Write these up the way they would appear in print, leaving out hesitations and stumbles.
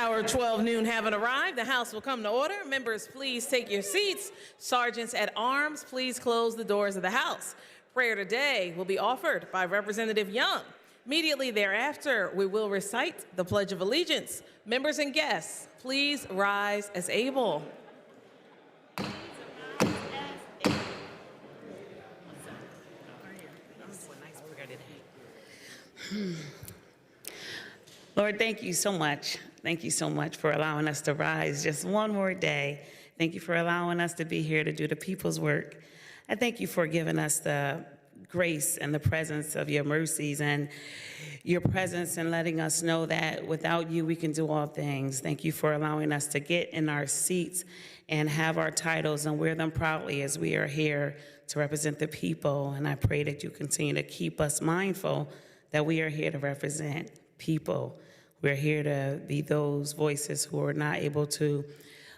Hour 12 noon haven't arrived. The House will come to order. Members, please take your seats. Sergeants at arms, please close the doors of the House. Prayer today will be offered by Representative Young. Immediately thereafter, we will recite the Pledge of Allegiance. Members and guests, please rise as able. Lord, thank you so much. Thank you so much for allowing us to rise just one more day. Thank you for allowing us to be here to do the people's work. I thank you for giving us the grace and the presence of your mercies and your presence and letting us know that without you, we can do all things. Thank you for allowing us to get in our seats and have our titles and wear them proudly as we are here to represent the people. And I pray that you continue to keep us mindful that we are here to represent people. We're here to be those voices who are not able to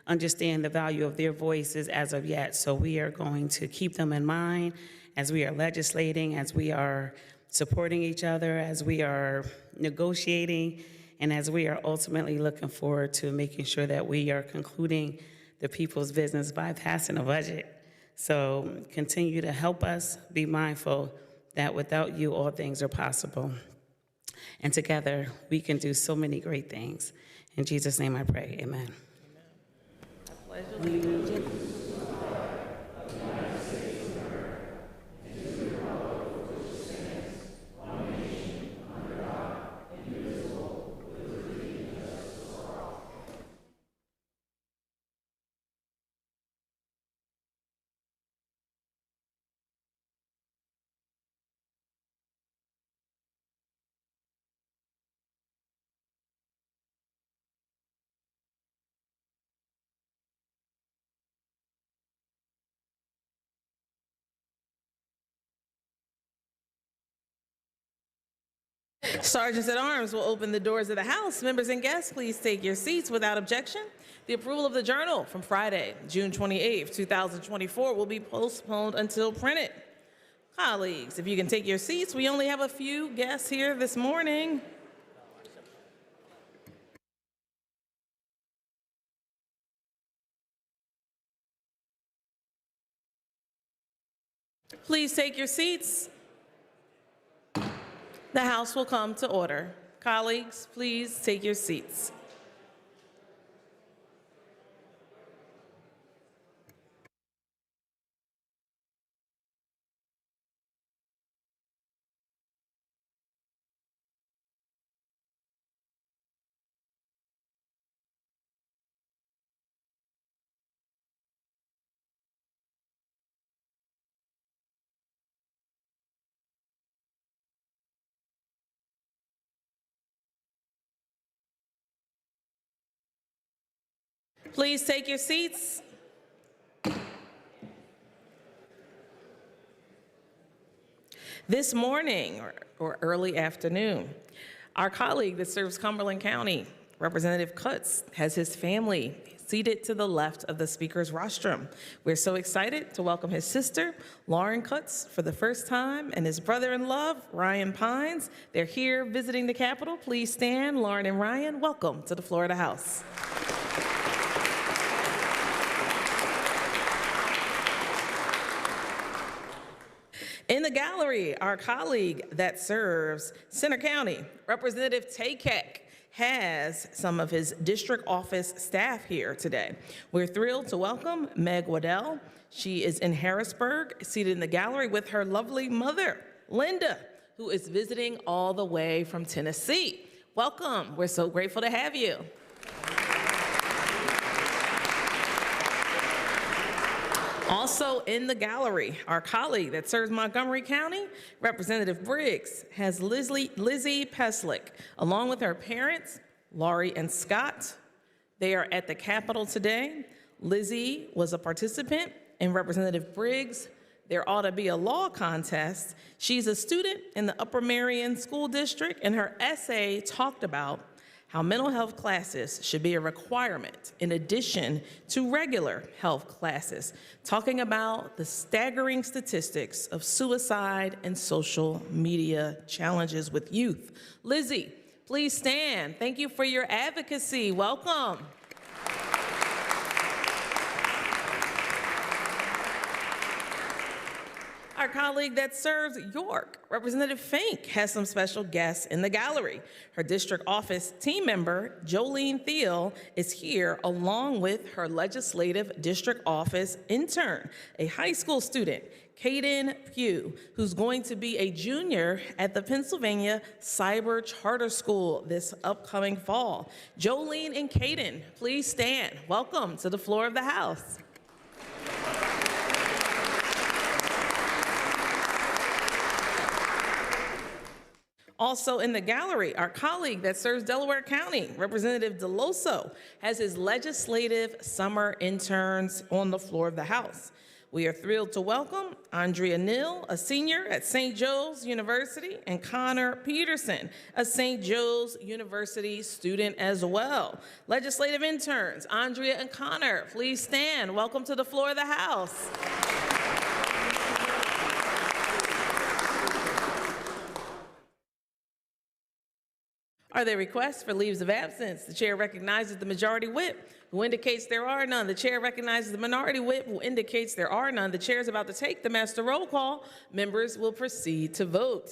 understand the value of their voices as of yet. So we are going to keep them in mind as we are legislating, as we are supporting each other, as we are negotiating, and as we are ultimately looking forward to making sure that we are concluding the people's business by passing a budget. So continue to help us be mindful that without you, all things are possible. And together, we can do so many great things. In Jesus' name I pray, amen. Sergeants at arms will open the doors of the House. Members and guests, please take your seats without objection. The approval of the journal from Friday, June 28, 2024 will be postponed until printed. Colleagues, if you can take your seats, we only have a few guests here this morning. Please take your seats. The House will come to order. Colleagues, please take your seats. Please take your seats. This morning or early afternoon, our colleague that serves Cumberland County, Representative Cutts, has his family seated to the left of the Speaker's rostrum. We're so excited to welcome his sister, Lauren Cutts, for the first time, and his brother-in-law, Ryan Pines. They're here visiting the Capitol. Please stand. Lauren and Ryan, welcome to the floor of the House. In the gallery, our colleague that serves Center County, Representative Tay Keck, has some of his district office staff here today. We're thrilled to welcome Meg Waddell. She is in Harrisburg, seated in the gallery with her lovely mother, Linda, who is visiting all the way from Tennessee. Welcome. We're so grateful to have you. Also in the gallery, our colleague that serves Montgomery County, Representative Briggs, has Lizzie Peslick, along with her parents, Laurie and Scott. They are at the Capitol today. Lizzie was a participant in Representative Briggs' There Ought to Be a Law contest. She's a student in the Upper Marion School District, and her essay talked about how mental health classes should be a requirement in addition to regular health classes, talking about the staggering statistics of suicide and social media challenges with youth. Lizzie, Please stand. Thank you for your advocacy. Welcome. Our colleague that serves York, Representative Fink, has some special guests in the gallery. Her district office team member, Jolene Thiel, is here along with her legislative district office intern, a high school student, Caden Pugh, who's going to be a junior at the Pennsylvania Cyber Charter School this upcoming fall. Jolene and Caden, please stand. Welcome to the floor of the House. Also in the gallery, our colleague that serves Delaware County, Representative Deloso, has his legislative summer interns on the floor of the House. We are thrilled to welcome Andrea Neal, a senior at St. Joe's University, and Connor Peterson, a St. Joe's University student as well. Legislative interns, Andrea and Connor, please stand. Welcome to the floor of the House. Are there requests for leaves of absence? The chair recognizes the majority whip, who indicates there are none. The chair recognizes the minority whip, who indicates there are none. The chair is about to take the master roll call. Members will proceed to vote.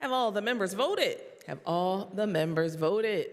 Have all the members voted? Have all the members voted?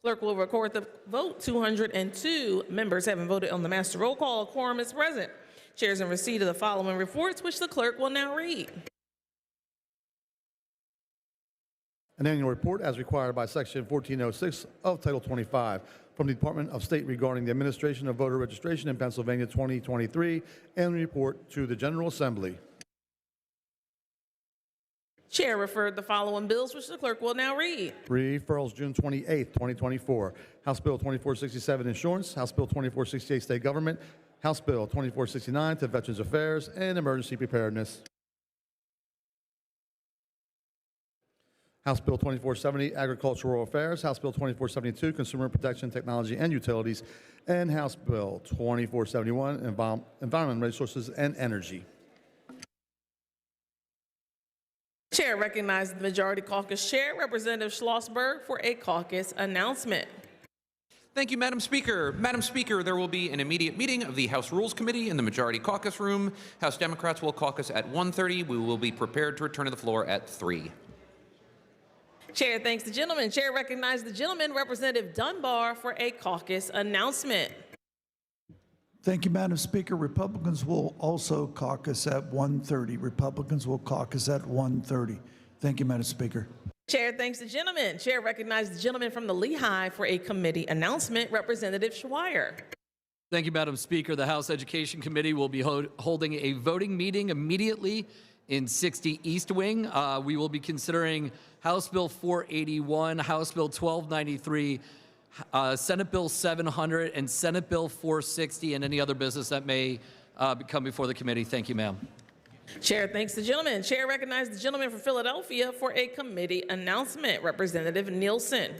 Clerk will record the vote. 202 members having voted on the master roll call. A quorum is present. Chair is in receipt of the following reports, which the clerk will now read. An annual report as required by Section 1406 of Title 25 from the Department of State regarding the administration of voter registration in Pennsylvania 2023, and report to the General Assembly. Chair referred the following bills, which the clerk will now read. Referrals June 28, 2024. House Bill 2467 Insurance, House Bill 2468 State Government, House Bill 2469 to Veterans Affairs and Emergency Preparedness. House Bill 2470 Agricultural Affairs, House Bill 2472 Consumer Protection Technology and Utilities, and House Bill 2471 Environment, Resources, and Energy. Chair recognizes the Majority Caucus Chair, Representative Schlossberg, for a caucus announcement. Thank you, Madam Speaker. Madam Speaker, there will be an immediate meeting of the House Rules Committee in the Majority Caucus Room. House Democrats will caucus at 1:30. We will be prepared to return to the floor at 3. Chair thanks the gentleman. Chair recognizes the gentleman, Representative Dunbar, for a caucus announcement. Thank you, Madam Speaker. Republicans will also caucus at 1:30. Republicans will caucus at 1:30. Thank you, Madam Speaker. Chair thanks the gentleman. Chair recognizes the gentleman from the Lehigh for a committee announcement, Representative Schweier. Thank you, Madam Speaker. The House Education Committee will be holding a voting meeting immediately in 60 East Wing. We will be considering House Bill 481, House Bill 1293, Senate Bill 700, and Senate Bill 460, and any other business that may come before the committee. Thank you, ma'am. Chair thanks the gentleman. Chair recognizes the gentleman from Philadelphia for a committee announcement, Representative Nielsen.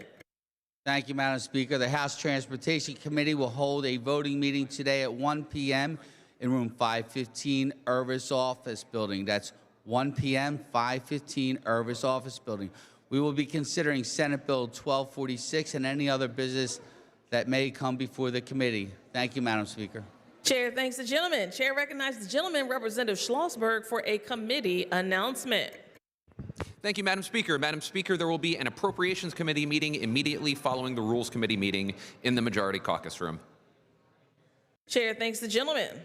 Thank you, Madam Speaker. The House Transportation Committee will hold a voting meeting today at 1 p.m. in room 515, Irvis Office Building. That's 1 p.m., 515, Irvis Office Building. We will be considering Senate Bill 1246 and any other business that may come before the committee. Thank you, Madam Speaker. Chair thanks the gentleman. Chair recognizes the gentleman, Representative Schlossberg, for a committee announcement. Thank you, Madam Speaker. Madam Speaker, there will be an Appropriations Committee meeting immediately following the Rules Committee meeting in the Majority Caucus Room. Chair thanks the gentleman.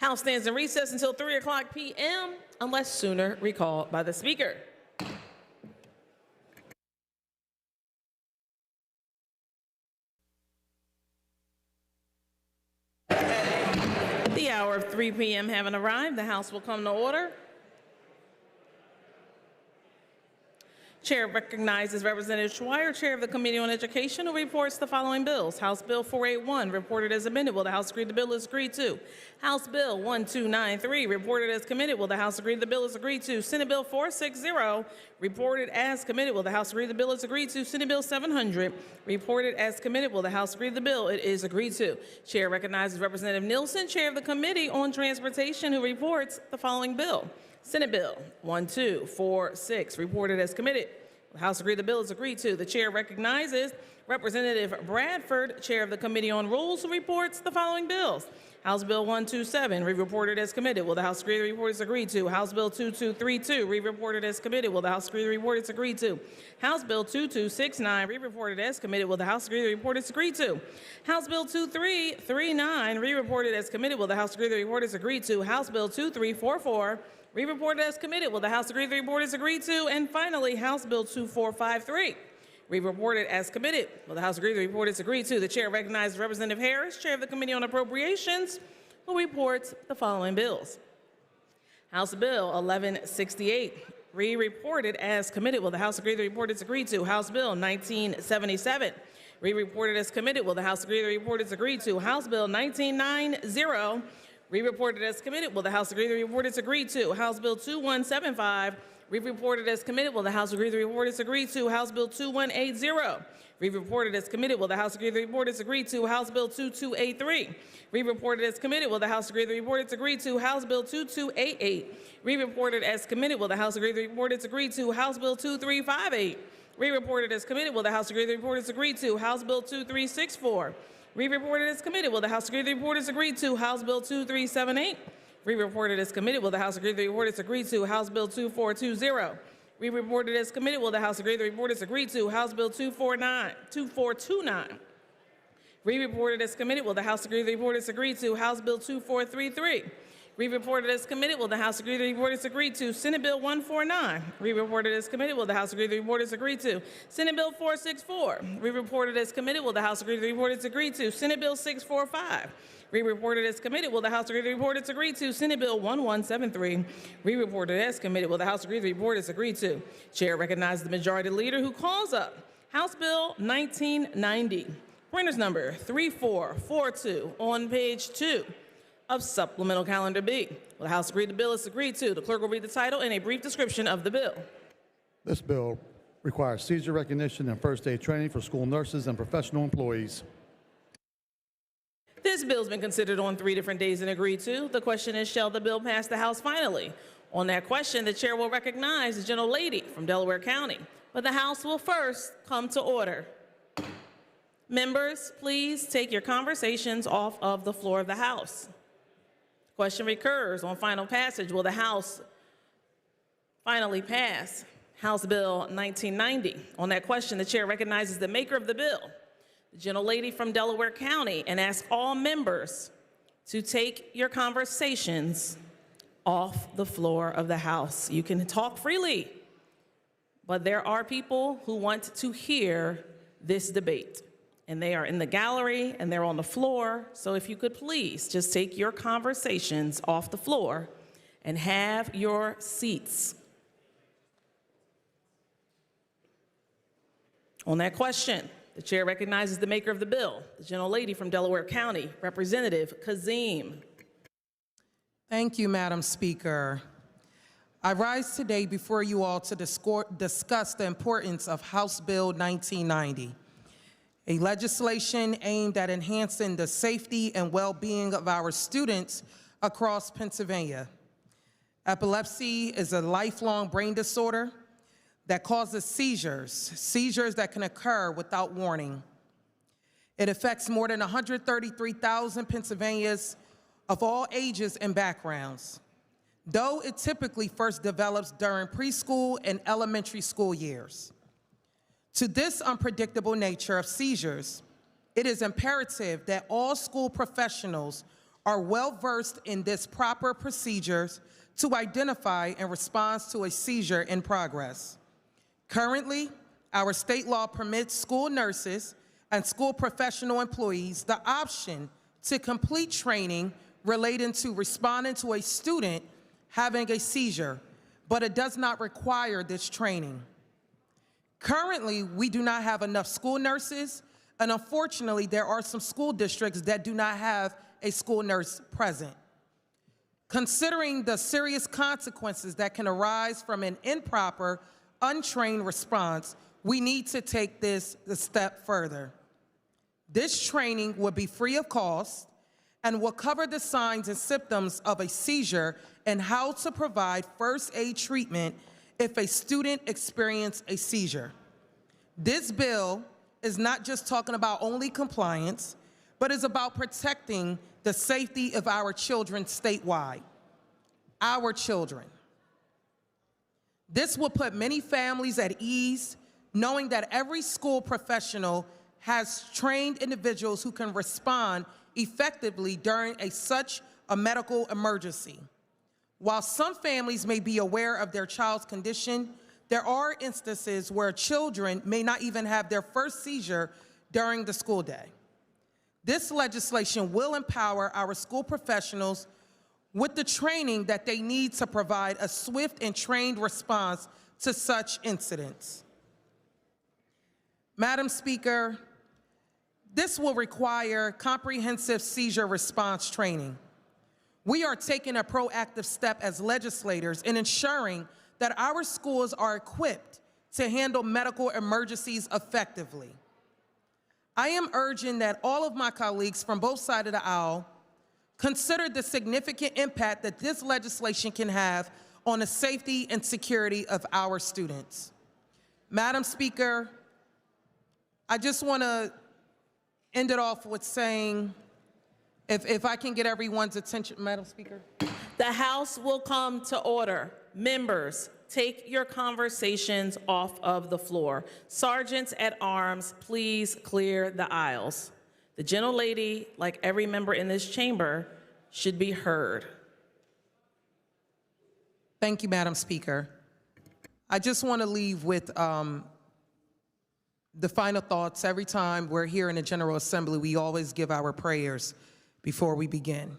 House stands in recess until 3 o'clock p.m. unless sooner recalled by the Speaker. The hour of 3 p.m. having arrived, the House will come to order. Chair recognizes Representative Schweier, Chair of the Committee on Education, who reports the following bills. House Bill 481, reported as amended. Will the House agree the bill is agreed to? House Bill 1293, reported as committed. Will the House agree the bill is agreed to? Senate Bill 460, reported as committed. Will the House agree the bill is agreed to? Senate Bill 700, reported as committed. Will the House agree the bill? It is agreed to. Chair recognizes Representative Nielsen, Chair of the Committee on Transportation, who reports the following bill. Senate Bill 1246, reported as committed. The House agreed the bill is agreed to. The chair recognizes Representative Bradford, Chair of the Committee on Rules, who reports the following bills. House Bill 127, re-reported as committed. Will the House agree the report is agreed to? House Bill 2232, re-reported as committed. Will the House agree the report is agreed to? House Bill 2269, re-reported as committed. Will the House agree the report is agreed to? House Bill 2339, re-reported as committed. Will the House agree the report is agreed to? House Bill 2344, re-reported as committed. Will the House agree the report is agreed to? And finally, House Bill 2453, re-reported as committed. Will the House agree the report is agreed to? The chair recognizes Representative Harris, Chair of the Committee on Appropriations, who reports the following bills. House Bill 1168, re-reported as committed. Will the House agree the report is agreed to? House Bill 1977, re-reported as committed. Will the House agree the report is agreed to? House Bill 1990, re-reported as committed. Will the House agree the report is agreed to? House Bill 2175, re-reported as committed. Will the House agree the report is agreed to? House Bill 2180, re-reported as committed. Will the House agree the report is agreed to? House Bill 2283, re-reported as committed. Will the House agree the report is agreed to? House Bill 2288, re-reported as committed. Will the House agree the report is agreed to? House Bill 2358, re-reported as committed. Will the House agree the report is agreed to? House Bill 2364, re-reported as committed. Will the House agree the report is agreed to? House Bill 2378, re-reported as committed. Will the House agree the report is agreed to? House Bill 2420, re-reported as committed. Will the House agree the report is agreed to? House Bill 2429, re-reported as committed. Will the House agree the report is agreed to? House Bill 2433, re-reported as committed. Will the House agree the report is agreed to? Senate Bill 149, re-reported as committed. Will the House agree the report is agreed to? Senate Bill 464, re-reported as committed. Will the House agree the report is agreed to? Senate Bill 645, re-reported as committed. Will the House agree the report is agreed to? Senate Bill 1173, re-reported as committed. Will the House agree the report is agreed to? Chair recognizes the Majority Leader, who calls up House Bill 1990, printer's number 3442, on page 2 of Supplemental Calendar B. Will the House agree the bill is agreed to? The clerk will read the title and a brief description of the bill. This bill requires seizure recognition and first aid training for school nurses and professional employees. This bill has been considered on 3 different days and agreed to. The question is, shall the bill pass the House finally? On that question, the chair will recognize the gentlelady from Delaware County, but the House will first come to order. Members, please take your conversations off of the floor of the House. Question recurs on final passage. Will the House finally pass House Bill 1990? On that question, the chair recognizes the maker of the bill, the gentlelady from Delaware County, and asks all members to take your conversations off the floor of the House. You can talk freely, but there are people who want to hear this debate, and they are in the gallery and they're on the floor. So if you could please just take your conversations off the floor and have your seats. On that question, the chair recognizes the maker of the bill, the gentlelady from Delaware County, Representative Kazim. Thank you, Madam Speaker. I rise today before you all to discuss the importance of House Bill 1990, a legislation aimed at enhancing the safety and well-being of our students across Pennsylvania. Epilepsy is a lifelong brain disorder that causes seizures that can occur without warning. It affects more than 133,000 Pennsylvanians of all ages and backgrounds, though it typically first develops during preschool and elementary school years. To this unpredictable nature of seizures, it is imperative that all school professionals are well-versed in this proper procedures to identify and respond to a seizure in progress. Currently, our state law permits school nurses and school professional employees the option to complete training relating to responding to a student having a seizure, but it does not require this training. Currently, we do not have enough school nurses, and unfortunately, there are some school districts that do not have a school nurse present. Considering the serious consequences that can arise from an improper, untrained response, we need to take this a step further. This training will be free of cost and will cover the signs and symptoms of a seizure and how to provide first aid treatment if a student experiences a seizure. This bill is not just talking about only compliance, but is about protecting the safety of our children statewide. Our children. This will put many families at ease, knowing that every school professional has trained individuals who can respond effectively during such a medical emergency. While some families may be aware of their child's condition, there are instances where children may not even have their first seizure during the school day. This legislation will empower our school professionals with the training that they need to provide a swift and trained response to such incidents. Madam Speaker, this will require comprehensive seizure response training. We are taking a proactive step as legislators in ensuring that our schools are equipped to handle medical emergencies effectively. I am urging that all of my colleagues from both sides of the aisle consider the significant impact that this legislation can have on the safety and security of our students. Madam Speaker, I just want to end it off with saying, if I can get everyone's attention, Madam Speaker. The House will come to order. Members, take your conversations off of the floor. Sergeants at arms, please clear the aisles. The gentlelady, like every member in this chamber, should be heard. Thank you, Madam Speaker. I just want to leave with the final thoughts. Every time we're here in the General Assembly, we always give our prayers before we begin.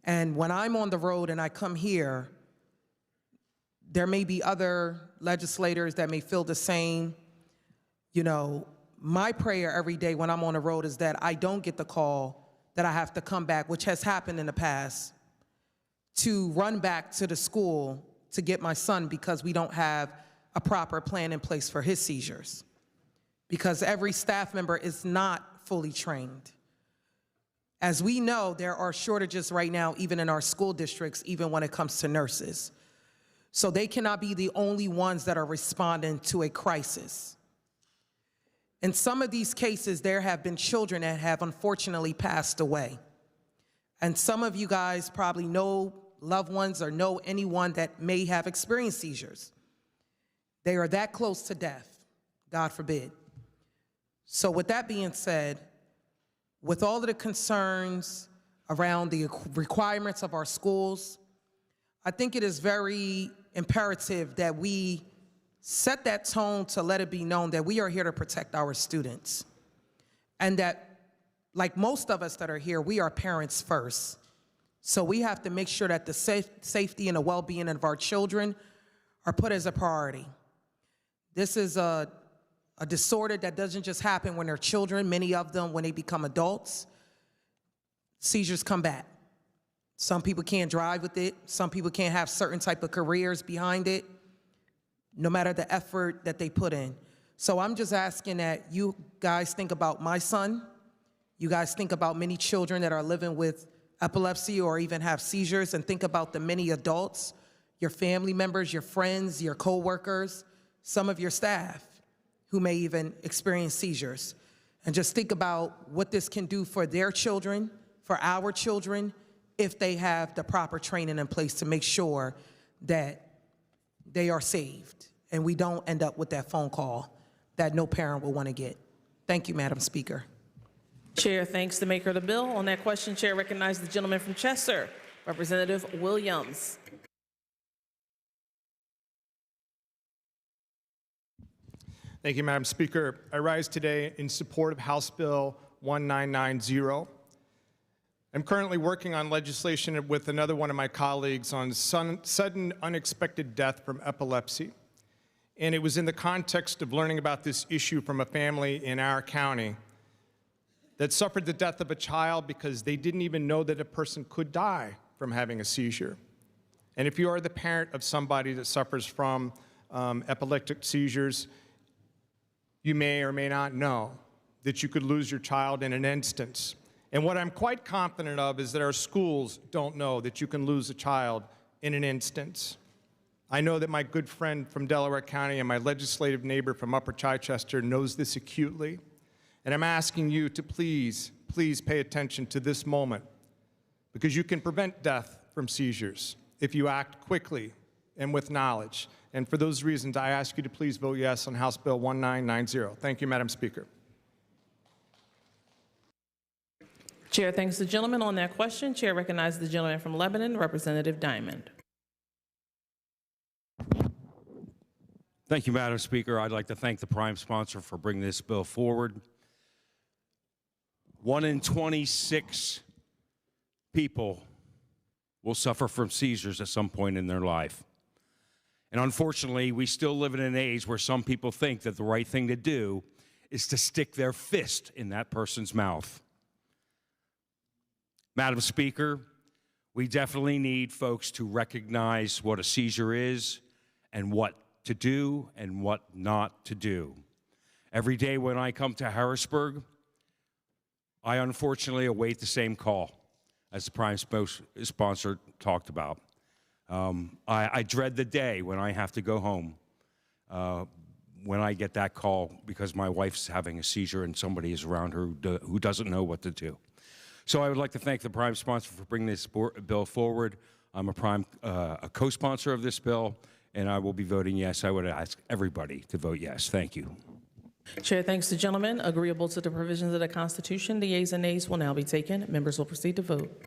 And when I'm on the road and I come here, there may be other legislators that may feel the same. You know, my prayer every day when I'm on the road is that I don't get the call that I have to come back, which has happened in the past, to run back to the school to get my son because we don't have a proper plan in place for his seizures. Because every staff member is not fully trained. As we know, there are shortages right now, even in our school districts, even when it comes to nurses. So they cannot be the only ones that are responding to a crisis. In some of these cases, there have been children that have unfortunately passed away. And some of you guys probably know loved ones or know anyone that may have experienced seizures. They are that close to death, God forbid. So with that being said, with all of the concerns around the requirements of our schools, I think it is very imperative that we set that tone to let it be known that we are here to protect our students. And that, like most of us that are here, we are parents first. So we have to make sure that the safety and the well-being of our children are put as a priority. This is a disorder that doesn't just happen when they're children. Many of them, when they become adults, seizures come back. Some people can't drive with it. Some people can't have certain type of careers behind it, no matter the effort that they put in. So I'm just asking that you guys think about my son. You guys think about many children that are living with epilepsy or even have seizures, and think about the many adults, your family members, your friends, your coworkers, some of your staff who may even experience seizures. And just think about what this can do for their children, for our children, if they have the proper training in place to make sure that they are saved and we don't end up with that phone call that no parent will want to get. Thank you, Madam Speaker. Chair thanks the maker of the bill. On that question, Chair recognizes the gentleman from Chester, Representative Williams. Thank you, Madam Speaker. I rise today in support of House Bill 1990. I'm currently working on legislation with another one of my colleagues on sudden unexpected death from epilepsy. And it was in the context of learning about this issue from a family in our county that suffered the death of a child because they didn't even know that a person could die from having a seizure. And if you are the parent of somebody that suffers from epileptic seizures, you may or may not know that you could lose your child in an instant. And what I'm quite confident of is that our schools don't know that you can lose a child in an instant. I know that my good friend from Delaware County and my legislative neighbor from Upper Chichester knows this acutely. And I'm asking you to please pay attention to this moment, because you can prevent death from seizures if you act quickly and with knowledge. And for those reasons, I ask you to please vote yes on House Bill 1990. Thank you, Madam Speaker. Chair thanks the gentleman. On that question, Chair recognizes the gentleman from Lebanon, Representative Diamond. Thank you, Madam Speaker. I'd like to thank the prime sponsor for bringing this bill forward. 1 in 26 people will suffer from seizures at some point in their life. And unfortunately, we still live in an age where some people think that the right thing to do is to stick their fist in that person's mouth. Madam Speaker, we definitely need folks to recognize what a seizure is and what to do and what not to do. Every day when I come to Harrisburg, I unfortunately await the same call as the prime sponsor talked about. I dread the day when I have to go home when I get that call because my wife's having a seizure and somebody is around her who doesn't know what to do. So I would like to thank the prime sponsor for bringing this bill forward. I'm a co-sponsor of this bill, and I will be voting yes. I would ask everybody to vote yes. Thank you. Chair thanks the gentleman. Agreeable to the provisions of the Constitution, the yeas and nays will now be taken. Members will proceed to vote.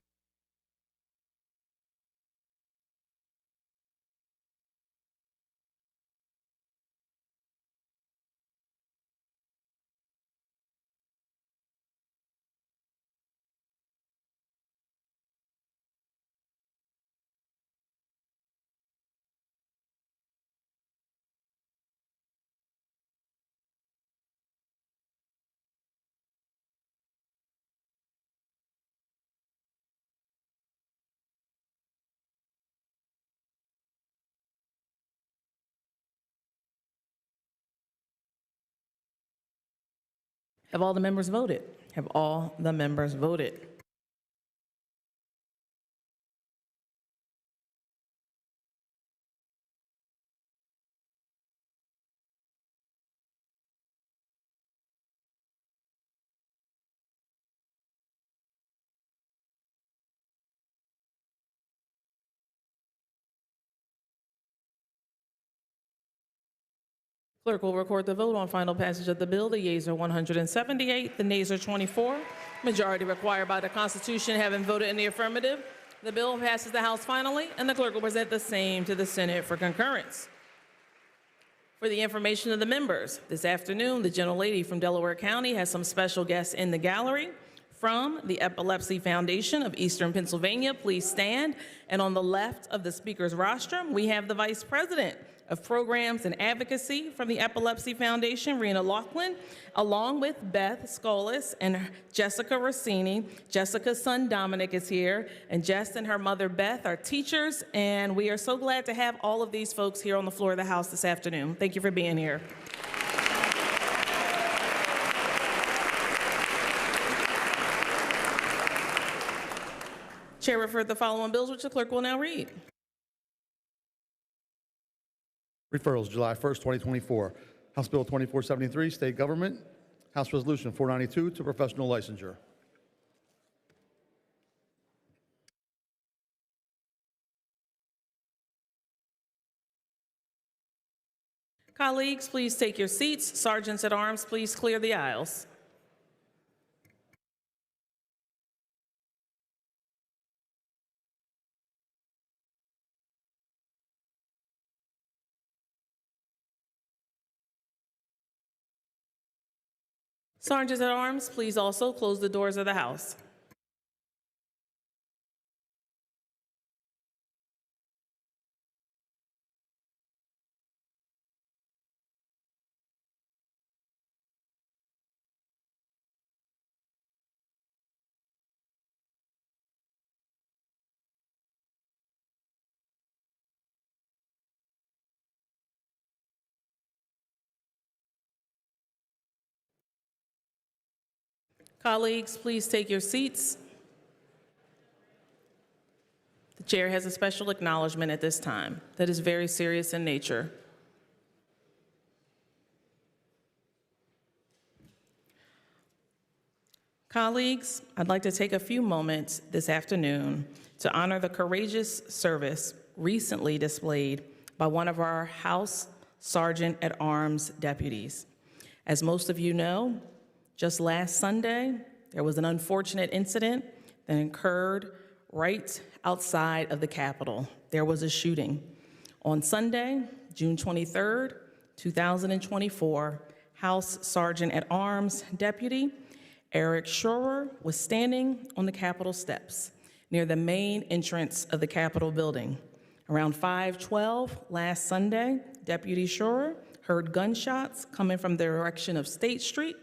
Have all the members voted? Have all the members voted? Clerk will record the vote on final passage of the bill. The yeas are 178, the nays are 24. Majority required by the Constitution having voted in the affirmative. The bill passes the House finally, and the clerk will present the same to the Senate for concurrence. For the information of the members, this afternoon, the gentlelady from Delaware County has some special guests in the gallery. From the Epilepsy Foundation of Eastern Pennsylvania, please stand. And on the left of the speaker's rostrum, we have the Vice President of Programs and Advocacy from the Epilepsy Foundation, Rena Laughlin, along with Beth Scolas and Jessica Rossini. Jessica's son, Dominic, is here, and Jess and her mother, Beth, are teachers, and we are so glad to have all of these folks here on the floor of the House this afternoon. Thank you for being here. Chair referred the following bills, which the clerk will now read. Referrals, July 1st, 2024. House Bill 2473, State Government. House Resolution 492 to professional licensure. Colleagues, please take your seats. Sergeants at arms, please clear the aisles. Sergeants at Arms, please also close the doors of the House. Colleagues, please take your seats. The chair has a special acknowledgement at this time that is very serious in nature. Colleagues, I'd like to take a few moments this afternoon to honor the courageous service recently displayed by one of our House Sergeant at Arms deputies. As most of you know, just last Sunday, there was an unfortunate incident that occurred right outside of the Capitol. There was a shooting. On Sunday, June 23rd, 2024, House Sergeant at Arms Deputy Eric Schroer was standing on the Capitol steps near the main entrance of the Capitol building. Around 5:12 last Sunday, Deputy Schroer heard gunshots coming from the direction of State Street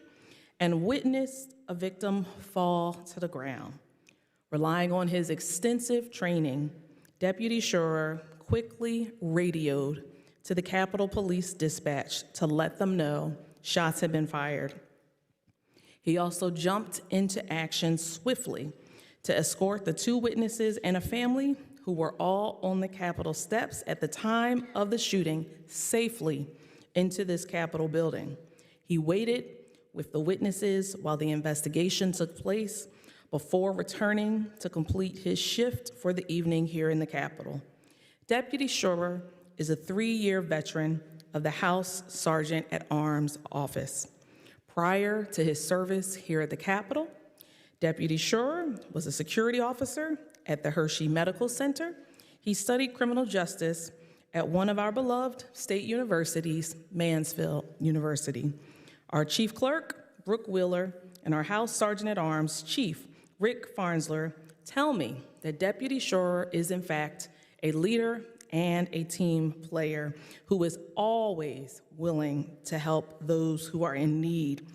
and witnessed a victim fall to the ground. Relying on his extensive training, Deputy Schroer quickly radioed to the Capitol Police Dispatch to let them know shots had been fired. He also jumped into action swiftly to escort the two witnesses and a family who were all on the Capitol steps at the time of the shooting safely into this Capitol building. He waited with the witnesses while the investigation took place before returning to complete his shift for the evening here in the Capitol. Deputy Schroer is a 3-year veteran of the House Sergeant at Arms office. Prior to his service here at the Capitol, Deputy Schroer was a security officer at the Hershey Medical Center. He studied criminal justice at one of our beloved state universities, Mansfield University. Our Chief Clerk, Brooke Wheeler, and our House Sergeant at Arms, Chief Rick Farnsler, tell me that Deputy Schroer is in fact a leader and a team player who is always willing to help those who are in need.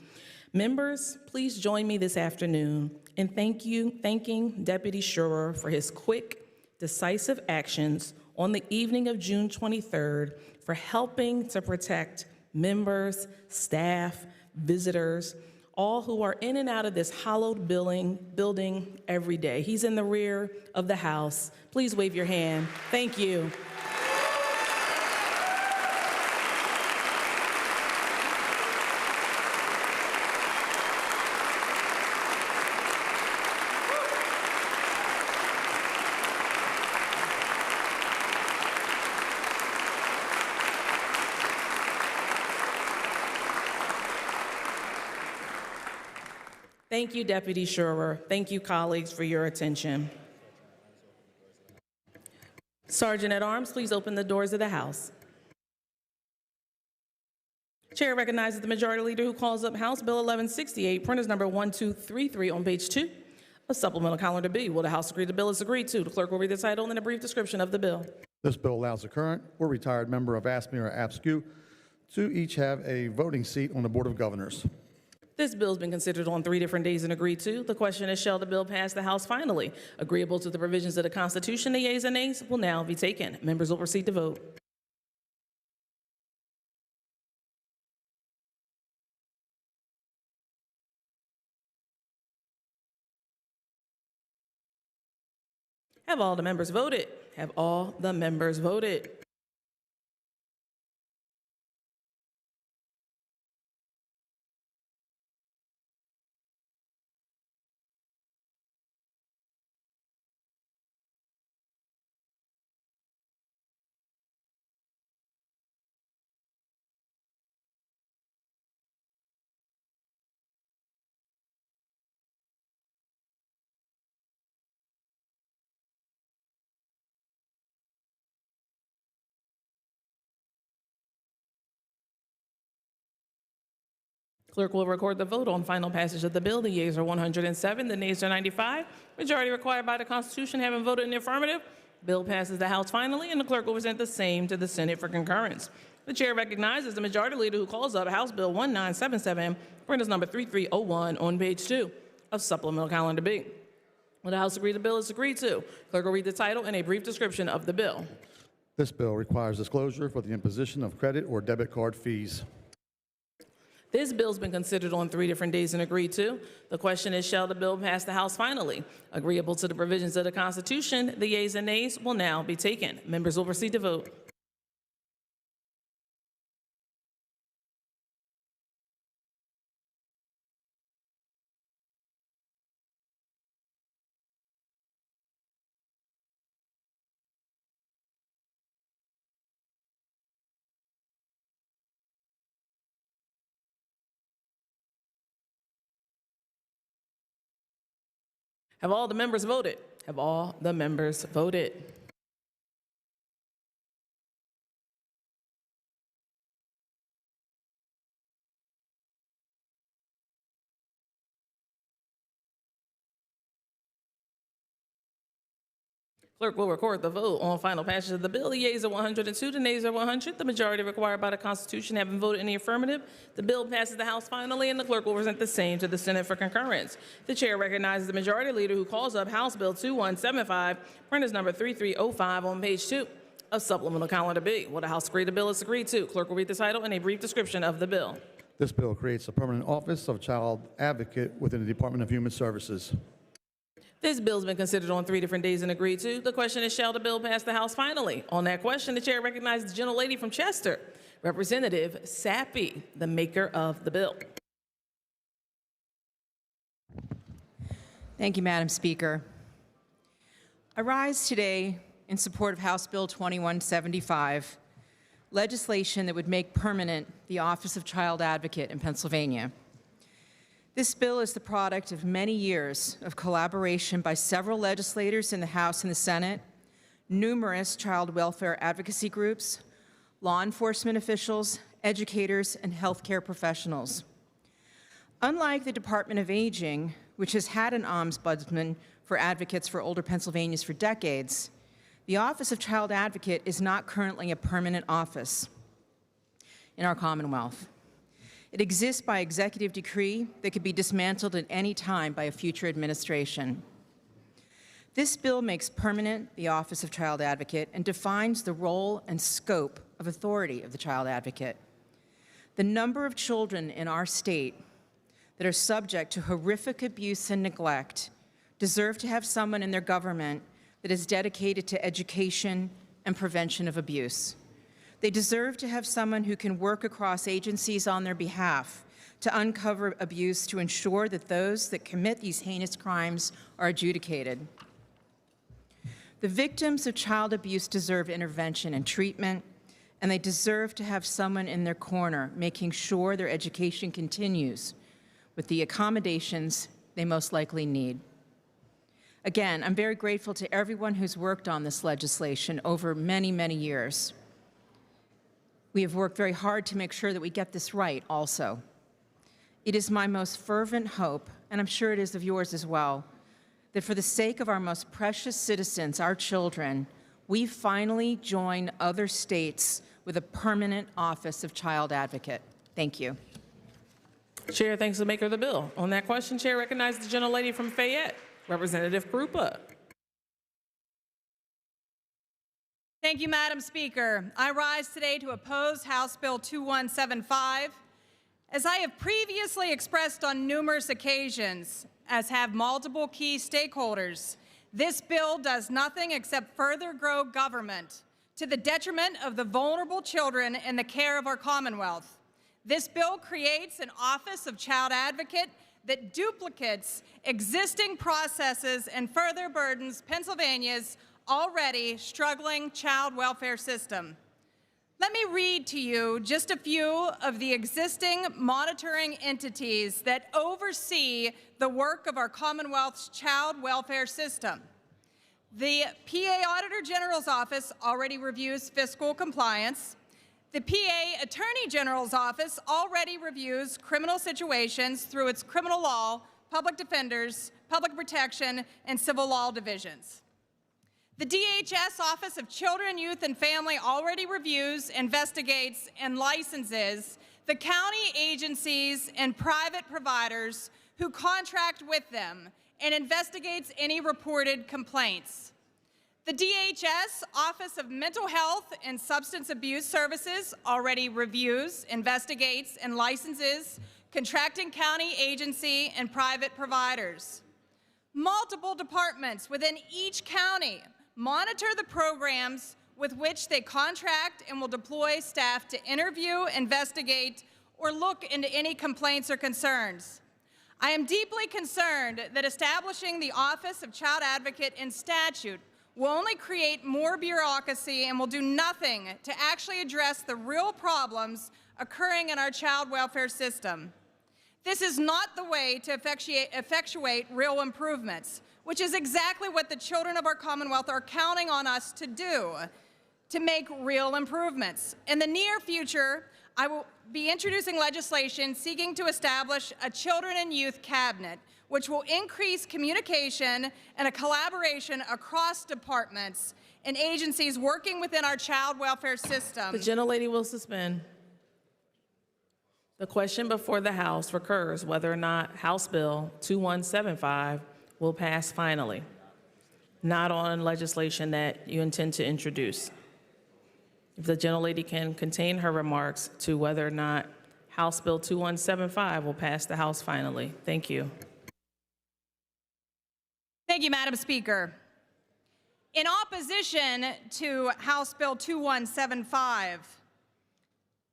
Members, please join me this afternoon in thanking Deputy Schroer for his quick, decisive actions on the evening of June 23rd for helping to protect members, staff, visitors, all who are in and out of this hallowed building every day. He's in the rear of the House. Please wave your hand. Thank you. Thank you, Deputy Schroer. Thank you, colleagues, for your attention. Sergeant at Arms, please open the doors of the House. Chair recognizes the Majority Leader who calls up House Bill 1168, printers number 1233 on page 2 of Supplemental Calendar B. Will the House agree the bill is agreed to? The clerk will read the title and a brief description of the bill. This bill allows a current or retired member of AFSCME or APSCU to each have a voting seat on the Board of Governors. This bill has been considered on 3 different days and agreed to. The question is, shall the bill pass the House finally? Agreeable to the provisions of the Constitution, the yeas and nays will now be taken. Members will proceed to vote. Have all the members voted? Have all the members voted? Clerk will record the vote on final passage of the bill. The yeas are 107, the nays are 95. Majority required by the Constitution having voted in the affirmative. Bill passes the House finally, and the clerk will present the same to the Senate for concurrence. The chair recognizes the Majority Leader who calls up House Bill 1977, printers number 3301 on page 2 of Supplemental Calendar B. Will the House agree the bill is agreed to? Clerk will read the title and a brief description of the bill. This bill requires disclosure for the imposition of credit or debit card fees. This bill's been considered on 3 different days and agreed to. The question is, shall the bill pass the House finally? Agreeable to the provisions of the Constitution, the yeas and nays will now be taken. Members will proceed to vote. Have all the members voted? Have all the members voted? Clerk will record the vote on final passage of the bill. The yeas are 102, the nays are 100. The majority required by the Constitution having voted in the affirmative. The bill passes the House finally, and the clerk will present the same to the Senate for concurrence. The chair recognizes the Majority Leader who calls up House Bill 2175, printers number 3305 on page 2 of Supplemental Calendar B. Will the House agree the bill is agreed to? Clerk will read the title and a brief description of the bill. This bill creates a permanent office of child advocate within the Department of Human Services. This bill's been considered on 3 different days and agreed to. The question is, shall the bill pass the House finally? On that question, the chair recognizes the gentlelady from Chester, Representative Sappy, the maker of the bill. Thank you, Madam Speaker. I rise today in support of House Bill 2175, legislation that would make permanent the Office of Child Advocate in Pennsylvania. This bill is the product of many years of collaboration by several legislators in the House and the Senate, numerous child welfare advocacy groups, law enforcement officials, educators, and healthcare professionals. Unlike the Department of Aging, which has had an ombudsman for advocates for older Pennsylvanians for decades, the Office of Child Advocate is not currently a permanent office in our Commonwealth. It exists by executive decree that could be dismantled at any time by a future administration. This bill makes permanent the Office of Child Advocate and defines the role and scope of authority of the Child Advocate. The number of children in our state that are subject to horrific abuse and neglect deserve to have someone in their government that is dedicated to education and prevention of abuse. They deserve to have someone who can work across agencies on their behalf to uncover abuse to ensure that those that commit these heinous crimes are adjudicated. The victims of child abuse deserve intervention and treatment, and they deserve to have someone in their corner making sure their education continues with the accommodations they most likely need. Again, I'm very grateful to everyone who's worked on this legislation over many, many years. We have worked very hard to make sure that we get this right also. It is my most fervent hope, and I'm sure it is of yours as well, that for the sake of our most precious citizens, our children, we finally join other states with a permanent Office of Child Advocate. Thank you. Chair thanks the maker of the bill. On that question, chair recognizes the gentlelady from Fayette, Representative Krupa. Thank you, Madam Speaker. I rise today to oppose House Bill 2175. As I have previously expressed on numerous occasions, as have multiple key stakeholders, this bill does nothing except further grow government to the detriment of the vulnerable children in the care of our Commonwealth. This bill creates an Office of Child Advocate that duplicates existing processes and further burdens Pennsylvania's already struggling child welfare system. Let me read to you just a few of the existing monitoring entities that oversee the work of our Commonwealth's child welfare system. The PA Auditor General's Office already reviews fiscal compliance. The PA Attorney General's office already reviews criminal situations through its criminal law, public defenders, public protection, and civil law divisions. The DHS Office of Children, Youth, and Family already reviews, investigates, and licenses the county agencies and private providers who contract with them and investigates any reported complaints. The DHS Office of Mental Health and Substance Abuse Services already reviews, investigates, and licenses contracting county agency and private providers. Multiple departments within each county monitor the programs with which they contract and will deploy staff to interview, investigate, or look into any complaints or concerns. I am deeply concerned that establishing the Office of Child Advocate in statute will only create more bureaucracy and will do nothing to actually address the real problems occurring in our child welfare system. This is not the way to effectuate real improvements, which is exactly what the children of our Commonwealth are counting on us to do, to make real improvements. In the near future, I will be introducing legislation seeking to establish a Children and Youth Cabinet, which will increase communication and a collaboration across departments and agencies working within our child welfare system. The gentlelady will suspend. The question before the House recurs whether or not House Bill 2175 will pass finally, not on legislation that you intend to introduce. If the gentlelady can contain her remarks to whether or not House Bill 2175 will pass the House finally. Thank you. Thank you, Madam Speaker. In opposition to House Bill 2175,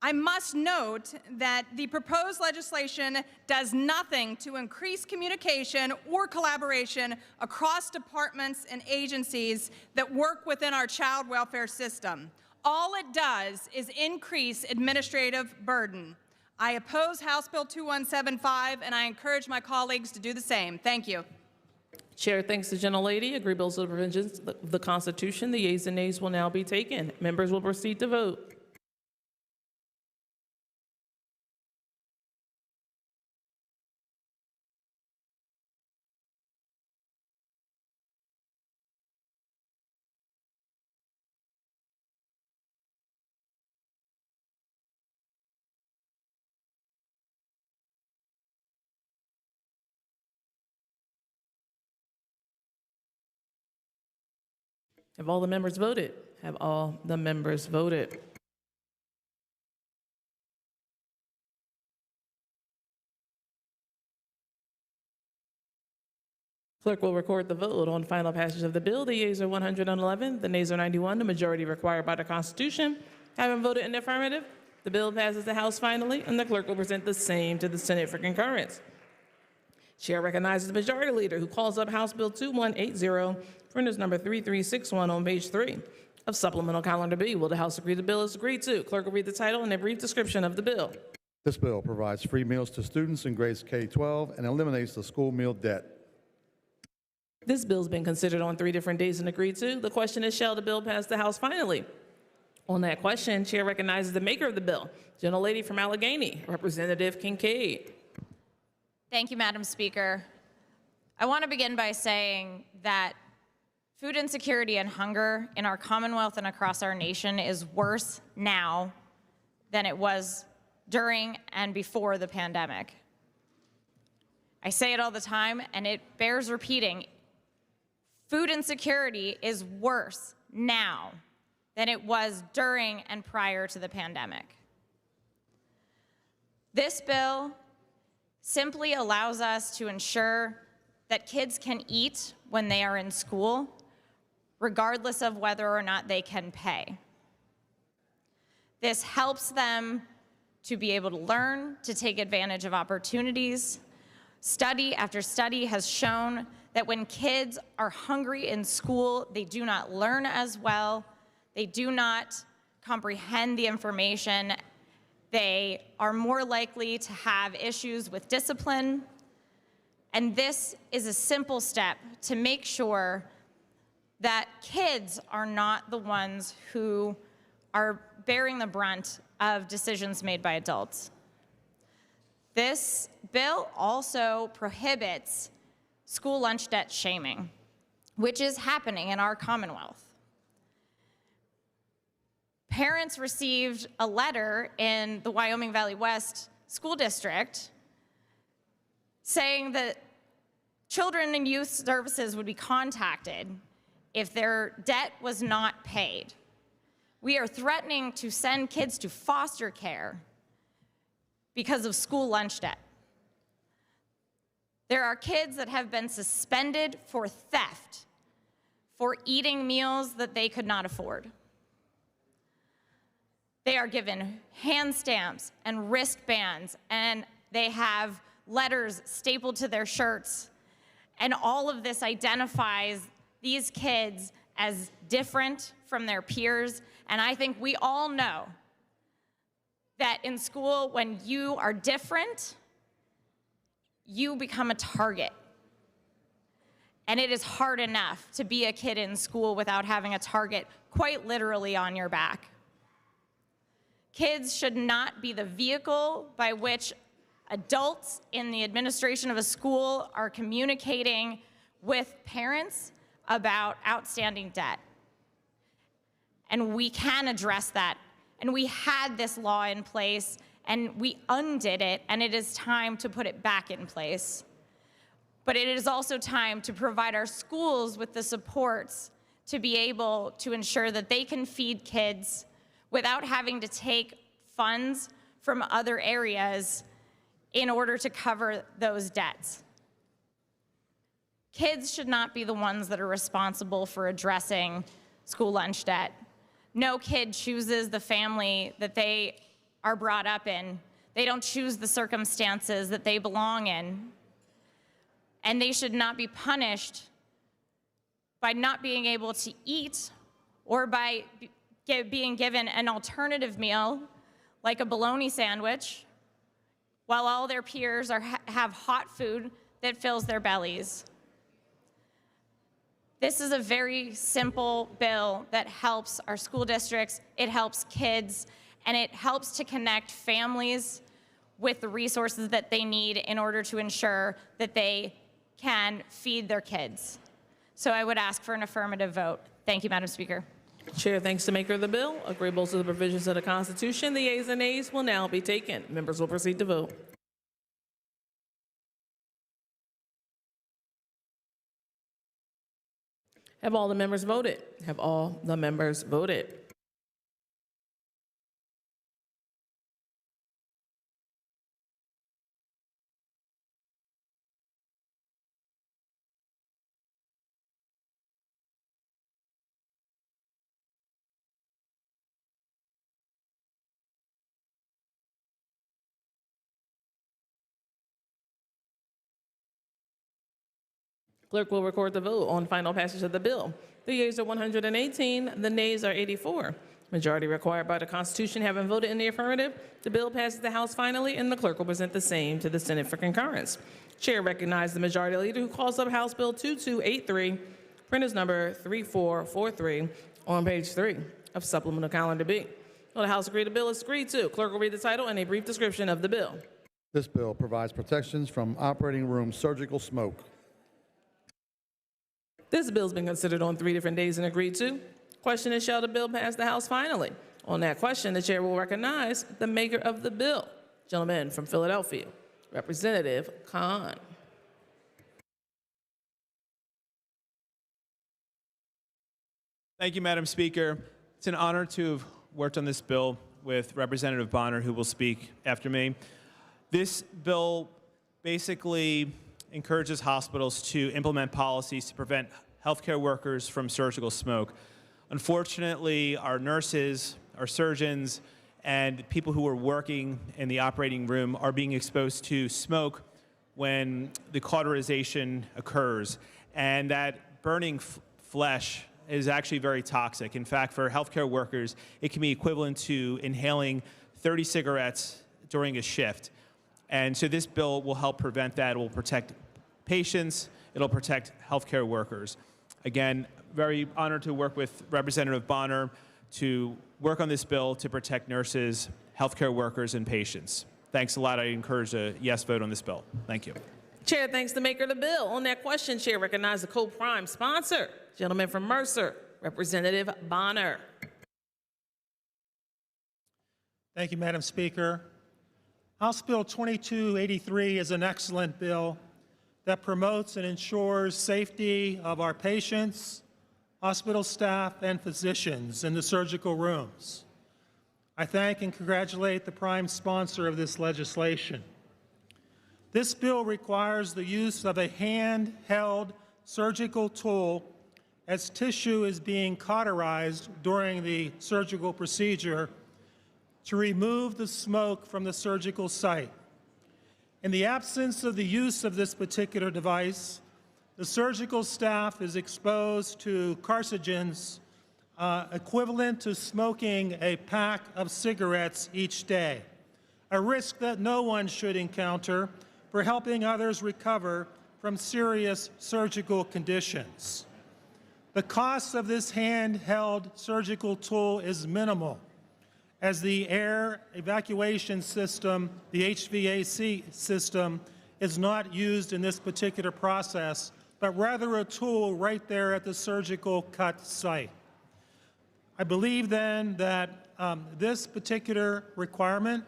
I must note that the proposed legislation does nothing to increase communication or collaboration across departments and agencies that work within our child welfare system. All it does is increase administrative burden. I oppose House Bill 2175, and I encourage my colleagues to do the same. Thank you. Chair thanks the gentlelady. Agreeable to the provisions of the Constitution, the yeas and nays will now be taken. Members will proceed to vote. Have all the members voted? Have all the members voted? Clerk will record the vote on final passage of the bill. The yeas are 111, the nays are 91. The majority required by the Constitution having voted in the affirmative, the bill passes the House finally, and the clerk will present the same to the Senate for concurrence. Chair recognizes the Majority Leader, who calls up House Bill 2180, printers number 3361 on page 3 of Supplemental Calendar B. Will the House agree the bill is agreed to? Clerk will read the title and a brief description of the bill. This bill provides free meals to students in grades K-12 and eliminates the school meal debt. This bill's been considered on 3 different days and agreed to. The question is, shall the bill pass the House finally? On that question, Chair recognizes the maker of the bill, gentlelady from Allegheny, Representative Kincaid. Thank you, Madam Speaker. I want to begin by saying that food insecurity and hunger in our Commonwealth and across our nation is worse now than it was during and before the pandemic. I say it all the time, and it bears repeating. Food insecurity is worse now than it was during and prior to the pandemic. This bill simply allows us to ensure that kids can eat when they are in school, regardless of whether or not they can pay. This helps them to be able to learn, to take advantage of opportunities. Study after study has shown that when kids are hungry in school, they do not learn as well, they do not comprehend the information, they are more likely to have issues with discipline. And this is a simple step to make sure that kids are not the ones who are bearing the brunt of decisions made by adults. This bill also prohibits school lunch debt shaming, which is happening in our Commonwealth. Parents received a letter in the Wyoming Valley West School District saying that Children and Youth Services would be contacted if their debt was not paid. We are threatening to send kids to foster care because of school lunch debt. There are kids that have been suspended for theft, for eating meals that they could not afford. They are given hand stamps and wristbands, and they have letters stapled to their shirts. And all of this identifies these kids as different from their peers. And I think we all know that in school, when you are different, you become a target. And it is hard enough to be a kid in school without having a target quite literally on your back. Kids should not be the vehicle by which adults in the administration of a school are communicating with parents about outstanding debt. And we can address that. And we had this law in place, and we undid it, and it is time to put it back in place. But it is also time to provide our schools with the supports to be able to ensure that they can feed kids without having to take funds from other areas in order to cover those debts. Kids should not be the ones that are responsible for addressing school lunch debt. No kid chooses the family that they are brought up in. They don't choose the circumstances that they belong in. And they should not be punished by not being able to eat or by being given an alternative meal like a bologna sandwich while all their peers have hot food that fills their bellies. This is a very simple bill that helps our school districts, it helps kids, and it helps to connect families with the resources that they need in order to ensure that they can feed their kids. So I would ask for an affirmative vote. Thank you, Madam Speaker. Chair thanks the maker of the bill. Agreeable to the provisions of the Constitution, the yeas and nays will now be taken. Members will proceed to vote. Have all the members voted? Have all the members voted? Clerk will record the vote on final passage of the bill. The yeas are 118, the nays are 84. Majority required by the Constitution having voted in the affirmative, the bill passes the House finally, and the clerk will present the same to the Senate for concurrence. Chair recognizes the Majority Leader who calls up House Bill 2283, printers number 3443, on page 3 of Supplemental Calendar B. Will the House agree the bill is agreed to? Clerk will read the title and a brief description of the bill. This bill provides protections from operating room surgical smoke. This bill has been considered on 3 different days and agreed to. Question is, shall the bill pass the House finally? On that question, the chair will recognize the maker of the bill, gentleman from Philadelphia, Representative Khan. Thank you, Madam Speaker. It's an honor to have worked on this bill with Representative Bonner, who will speak after me. This bill basically encourages hospitals to implement policies to prevent healthcare workers from surgical smoke. Unfortunately, our nurses, our surgeons, and people who are working in the operating room are being exposed to smoke when the cauterization occurs. And that burning flesh is actually very toxic. In fact, for healthcare workers, it can be equivalent to inhaling 30 cigarettes during a shift. And so this bill will help prevent that. It will protect patients. It'll protect healthcare workers. Again, very honored to work with Representative Bonner to work on this bill to protect nurses, healthcare workers and patients. Thanks a lot. I encourage a yes vote on this bill. Thank you. Chair thanks the maker of the bill. On that question, Chair recognizes the co-prime sponsor, gentleman from Mercer, Representative Bonner. Thank you, Madam Speaker. House Bill 2283 is an excellent bill that promotes and ensures safety of our patients, hospital staff, and physicians in the surgical rooms. I thank and congratulate the prime sponsor of this legislation. This bill requires the use of a handheld surgical tool as tissue is being cauterized during the surgical procedure to remove the smoke from the surgical site. In the absence of the use of this particular device, the surgical staff is exposed to carcinogens equivalent to smoking a pack of cigarettes each day, a risk that no one should encounter for helping others recover from serious surgical conditions. The cost of this handheld surgical tool is minimal, as the air evacuation system, the HVAC system, is not used in this particular process, but rather a tool right there at the surgical cut site. I believe then that this particular requirement,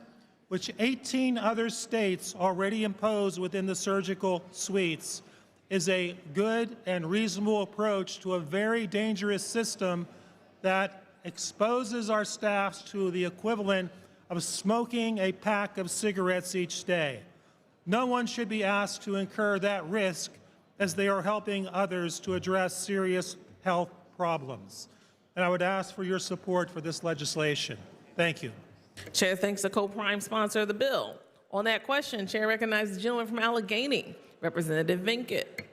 which 18 other states already impose within the surgical suites, is a good and reasonable approach to a very dangerous system that exposes our staffs to the equivalent of smoking a pack of cigarettes each day. No one should be asked to incur that risk as they are helping others to address serious health problems. And I would ask for your support for this legislation. Thank you. Chair thanks the co-prime sponsor of the bill. On that question, Chair recognizes the gentleman from Allegheny, Representative Vinkett.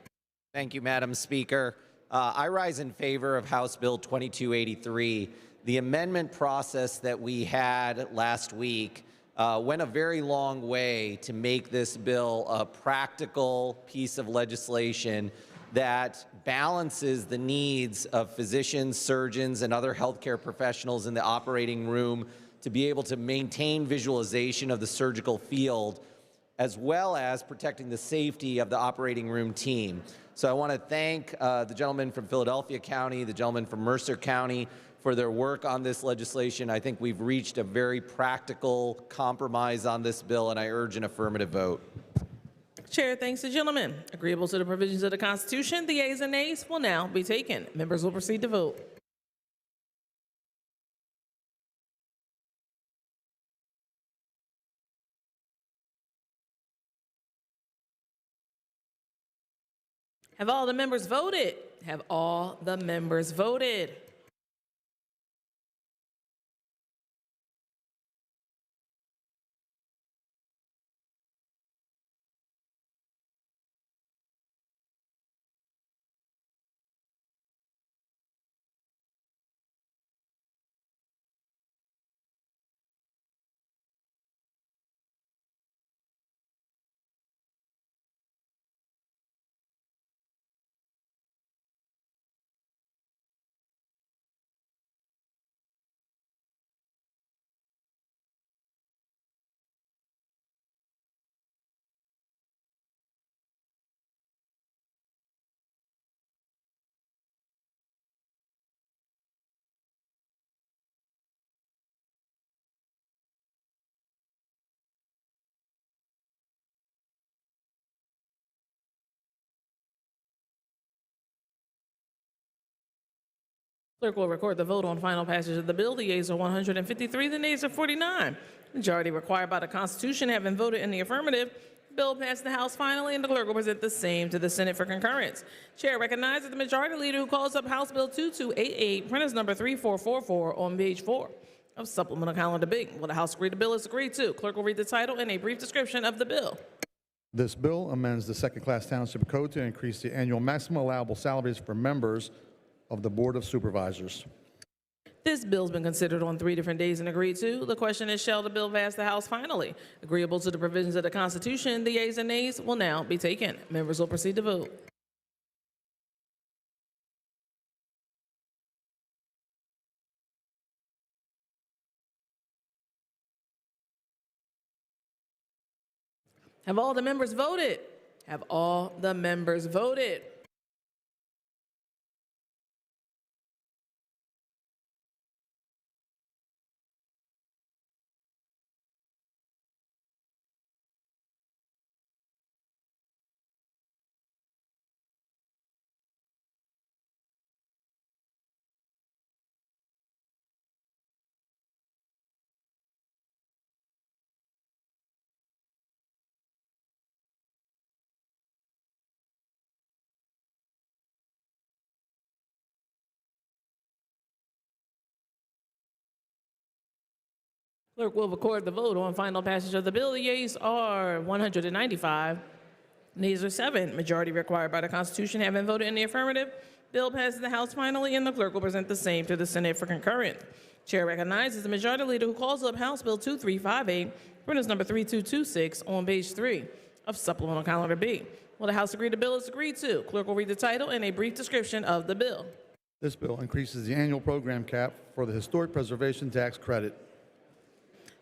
Thank you, Madam Speaker. I rise in favor of House Bill 2283. The amendment process that we had last week went a very long way to make this bill a practical piece of legislation that balances the needs of physicians, surgeons, and other healthcare professionals in the operating room to be able to maintain visualization of the surgical field, as well as protecting the safety of the operating room team. So I want to thank the gentleman from Philadelphia County, the gentleman from Mercer County for their work on this legislation. I think we've reached a very practical compromise on this bill, and I urge an affirmative vote. Chair thanks the gentleman. Agreeable to the provisions of the Constitution, the yeas and nays will now be taken. Members will proceed to vote. Have all the members voted? Have all the members voted? Clerk will record the vote on final passage of the bill. The yeas are 153, the nays are 49. Majority required by the Constitution having voted in the affirmative, the bill passed the House finally, and the clerk will present the same to the Senate for concurrence. Chair recognizes the Majority Leader who calls up House Bill 2288, printers number 3444 on page 4 of supplemental calendar B. Will the House agree the bill is agreed to? Clerk will read the title and a brief description of the bill. This bill amends the second-class township code to increase the annual maximum allowable salaries for members of the Board of Supervisors. This bill's been considered on 3 different days and agreed to. The question is, shall the bill pass the House finally? Agreeable to the provisions of the Constitution, the yeas and nays will now be taken. Members will proceed to vote. Have all the members voted? Have all the members voted? Clerk will record the vote on final passage of the bill. The yeas are 195. Nays are 7. Majority required by the Constitution having voted in the affirmative. Bill passes the House finally, and the clerk will present the same to the Senate for concurrence. Chair recognizes the Majority Leader who calls up House Bill 2358, printers number 3226, on page 3 of Supplemental Calendar B. Will the House agree the bill is agreed to? Clerk will read the title and a brief description of the bill. This bill increases the annual program cap for the Historic Preservation Tax Credit.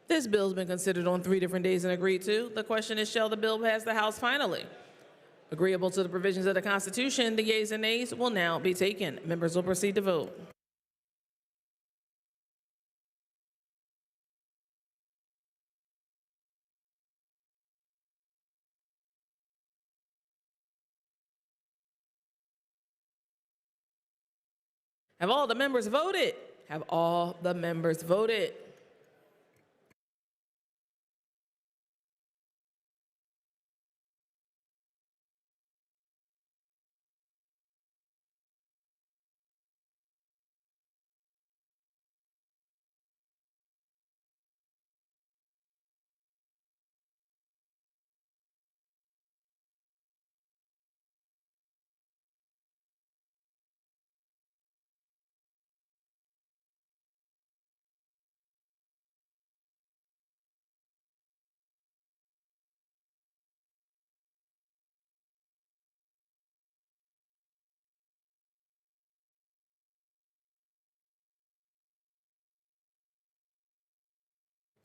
This bill has been considered on 3 different days and agreed to. The question is, shall the bill pass the House finally? Agreeable to the provisions of the Constitution, the yeas and nays will now be taken. Members will proceed to vote. Have all the members voted? Have all the members voted?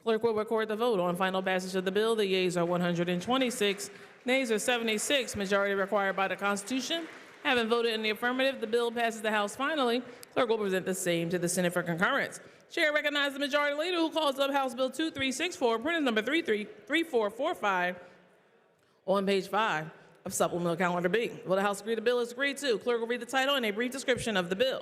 Clerk will record the vote on final passage of the bill. The yeas are 126, nays are 76. Majority required by the Constitution. Having voted in the affirmative, the bill passes the House finally. Clerk will present the same to the Senate for concurrence. Chair recognizes the Majority Leader who calls up House Bill 2364, printed number 3445, on page 5 of Supplemental Calendar B. Will the House agree the bill is agreed to? Clerk will read the title and a brief description of the bill.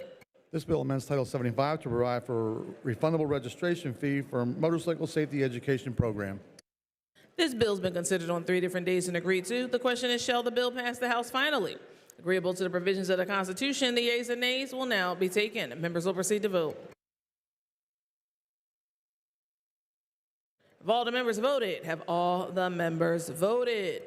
This bill amends Title 75 to provide for refundable registration fee for motorcycle safety education program. This bill's been considered on 3 different days and agreed to. The question is, shall the bill pass the House finally? Agreeable to the provisions of the Constitution, the yeas and nays will now be taken. Members will proceed to vote. Have all the members voted? Have all the members voted?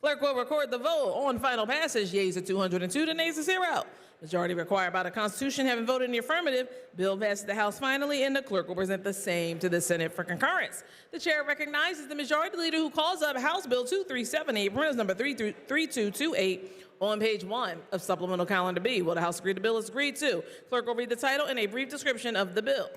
Clerk will record the vote on final passage. Yeas are 202, the nays are 0. Majority required by the Constitution having voted in the affirmative, bill passes the House finally, and the clerk will present the same to the Senate for concurrence. The chair recognizes the Majority Leader who calls up House Bill 2378, printers number 3228, on page 1 of Supplemental Calendar B. Will the House agree the bill is agreed to? Clerk will read the title and a brief description of the bill.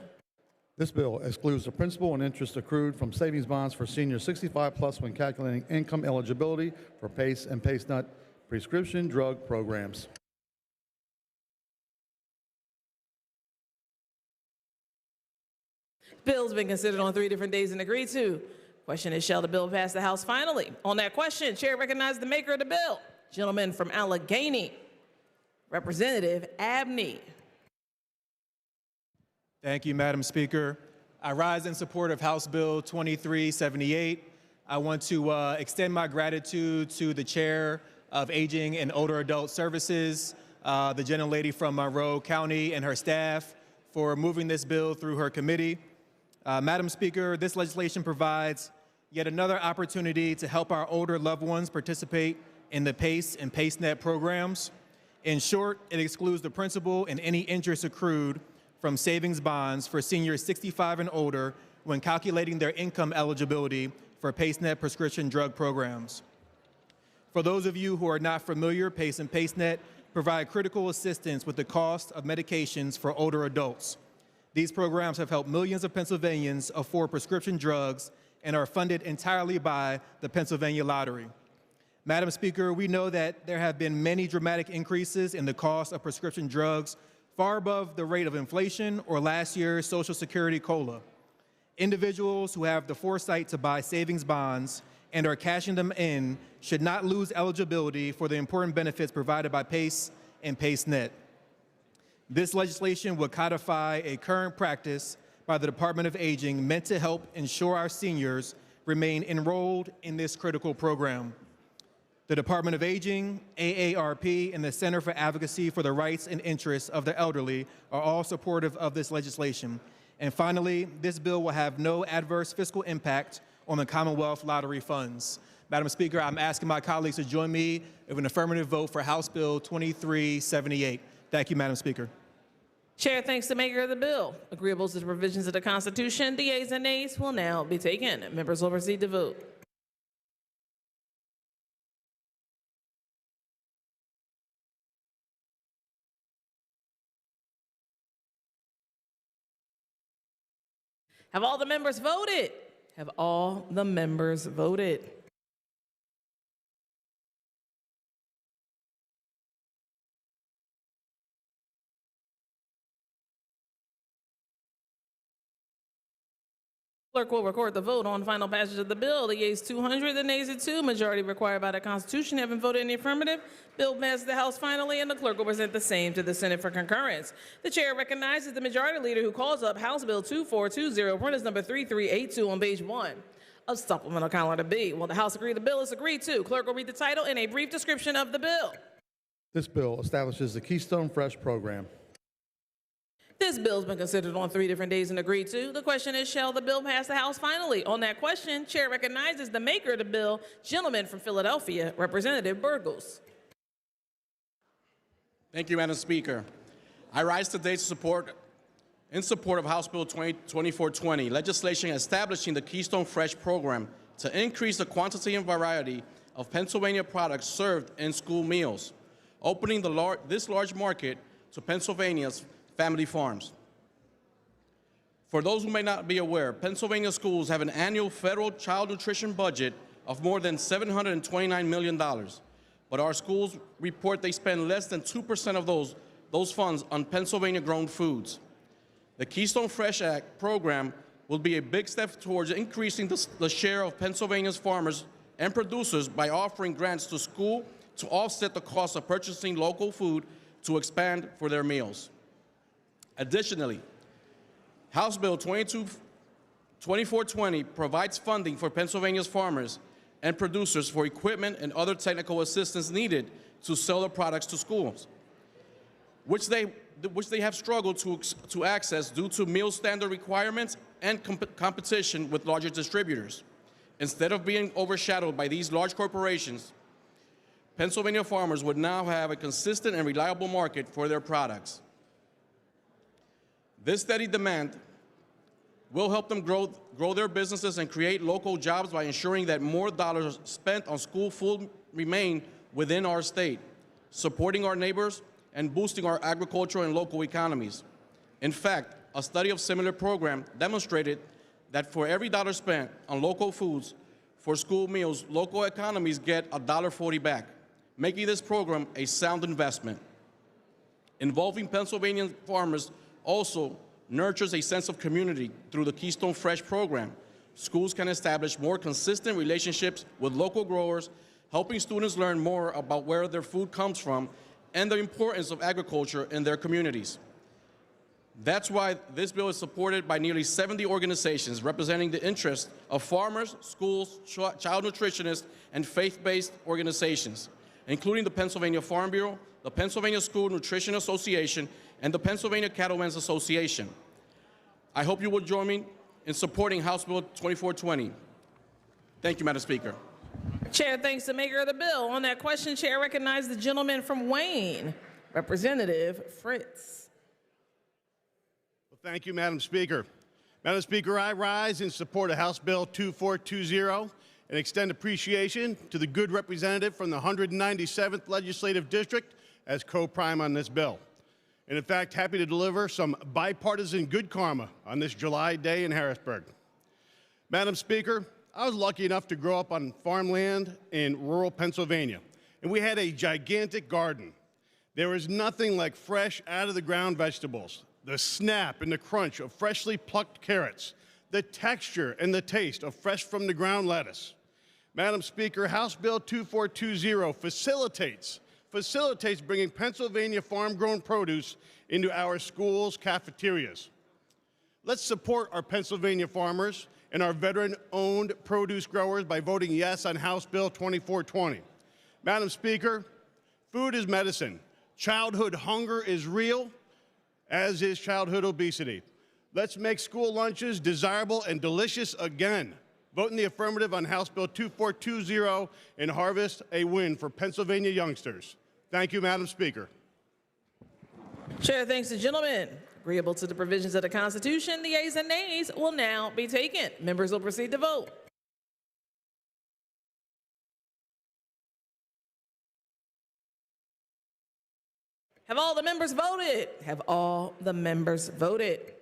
This bill excludes the principal and interest accrued from savings bonds for seniors 65 plus when calculating income eligibility for PACE and PACE Nut prescription drug programs. Bill's been considered on 3 different days and agreed to. Question is, shall the bill pass the House finally? On that question, chair recognizes the maker of the bill, gentleman from Allegheny, Representative Abney. Thank you, Madam Speaker. I rise in support of House Bill 2378. I want to extend my gratitude to the Chair of Aging and Older Adult Services, the gentlelady from Monroe County and her staff for moving this bill through her committee. Madam Speaker, this legislation provides yet another opportunity to help our older loved ones participate in the PACE and PACENet programs. In short, it excludes the principal and any interest accrued from savings bonds for seniors 65 and older when calculating their income eligibility for PACENet prescription drug programs. For those of you who are not familiar, PACE and PACENet provide critical assistance with the cost of medications for older adults. These programs have helped millions of Pennsylvanians afford prescription drugs and are funded entirely by the Pennsylvania Lottery. Madam Speaker, we know that there have been many dramatic increases in the cost of prescription drugs, far above the rate of inflation or last year's Social Security COLA. Individuals who have the foresight to buy savings bonds and are cashing them in should not lose eligibility for the important benefits provided by PACE and PACENet. This legislation would codify a current practice by the Department of Aging meant to help ensure our seniors remain enrolled in this critical program. The Department of Aging, AARP, and the Center for Advocacy for the Rights and Interests of the Elderly are all supportive of this legislation. And finally, this bill will have no adverse fiscal impact on the Commonwealth Lottery funds. Madam Speaker, I'm asking my colleagues to join me with an affirmative vote for House Bill 2378. Thank you, Madam Speaker. Chair thanks the maker of the bill. Agreeable to the provisions of the Constitution, the ayes and nays will now be taken. Members will proceed to vote. Have all the members voted? Have all the members voted? Clerk will record the vote on final passage of the bill. The yeas 200, the nays are 2. Majority required by the Constitution having voted in the affirmative. Bill passes the House finally, and the clerk will present the same to the Senate for concurrence. The chair recognizes the majority leader who calls up House Bill 2420, printers number 3382 on page 1 of supplemental calendar B. Will the House agree the bill is agreed to? Clerk will read the title and a brief description of the bill. This bill establishes the Keystone Fresh program. This bill has been considered on 3 different days and agreed to. The question is, shall the bill pass the House finally? On that question, chair recognizes the maker of the bill, gentleman from Philadelphia, Representative Burgos. Thank you, Madam Speaker. I rise today in support of House Bill 2420, legislation establishing the Keystone Fresh program to increase the quantity and variety of Pennsylvania products served in school meals, opening this large market to Pennsylvania's family farms. For those who may not be aware, Pennsylvania schools have an annual federal child nutrition budget of more than $729 million, but our schools report they spend less than 2% of those funds on Pennsylvania-grown foods. The Keystone Fresh Act program will be a big step towards increasing the share of Pennsylvania's farmers and producers by offering grants to school to offset the cost of purchasing local food to expand for their meals. Additionally, House Bill 2420 provides funding for Pennsylvania's farmers and producers for equipment and other technical assistance needed to sell their products to schools, which they have struggled to access due to meal standard requirements and competition with larger distributors. Instead of being overshadowed by these large corporations, Pennsylvania farmers would now have a consistent and reliable market for their products. This steady demand will help them grow their businesses and create local jobs by ensuring that more dollars spent on school food remain within our state, supporting our neighbors and boosting our agricultural and local economies. In fact, a study of similar program demonstrated that for every dollar spent on local foods for school meals, local economies get $1.40 back, making this program a sound investment. Involving Pennsylvania farmers also nurtures a sense of community through the Keystone Fresh program. Schools can establish more consistent relationships with local growers, helping students learn more about where their food comes from and the importance of agriculture in their communities. That's why this bill is supported by nearly 70 organizations representing the interests of farmers, schools, child nutritionists, and faith-based organizations, including the Pennsylvania Farm Bureau, the Pennsylvania School Nutrition Association, and the Pennsylvania Cattlemen's Association. I hope you will join me in supporting House Bill 2420. Thank you, Madam Speaker. Chair thanks the maker of the bill. On that question, Chair recognizes the gentleman from Wayne, Representative Fritz. Well, thank you, Madam Speaker. Madam Speaker, I rise in support of House Bill 2420 and extend appreciation to the good representative from the 197th Legislative District as co-prime on this bill. And in fact, happy to deliver some bipartisan good karma on this July day in Harrisburg. Madam Speaker, I was lucky enough to grow up on farmland in rural Pennsylvania, and we had a gigantic garden. There was nothing like fresh, out-of-the-ground vegetables, the snap and the crunch of freshly plucked carrots, the texture and the taste of fresh-from-the-ground lettuce. Madam Speaker, House Bill 2420 facilitates bringing Pennsylvania farm-grown produce into our schools' cafeterias. Let's support our Pennsylvania farmers and our veteran-owned produce growers by voting yes on House Bill 2420. Madam Speaker, food is medicine. Childhood hunger is real, as is childhood obesity. Let's make school lunches desirable and delicious again. Vote in the affirmative on House Bill 2420 and harvest a win for Pennsylvania youngsters. Thank you, Madam Speaker. Chair thanks the gentleman. Agreeable to the provisions of the Constitution, the yeas and nays will now be taken. Members will proceed to vote. Have all the members voted? Have all the members voted?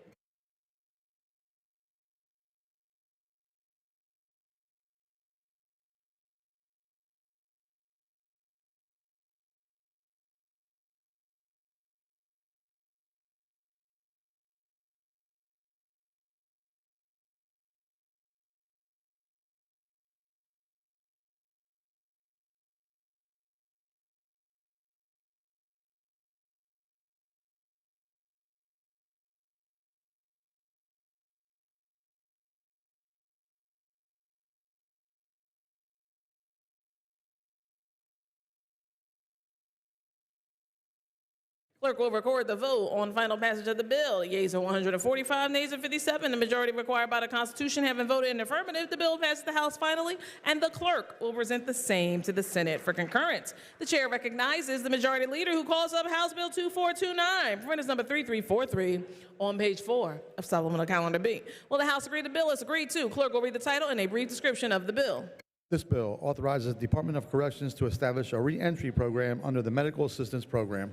Clerk will record the vote on final passage of the bill. Yeas are 145, nays are 57. The majority required by the Constitution having voted in the affirmative, the bill passes the House finally, and the clerk will present the same to the Senate for concurrence. The chair recognizes the majority leader who calls up House Bill 2429, reference number 3343, on page 4 of Supplemental Calendar B. Will the House agree the bill is agreed to? Clerk will read the title and a brief description of the bill. This bill authorizes the Department of Corrections to establish a re-entry program under the Medical Assistance Program.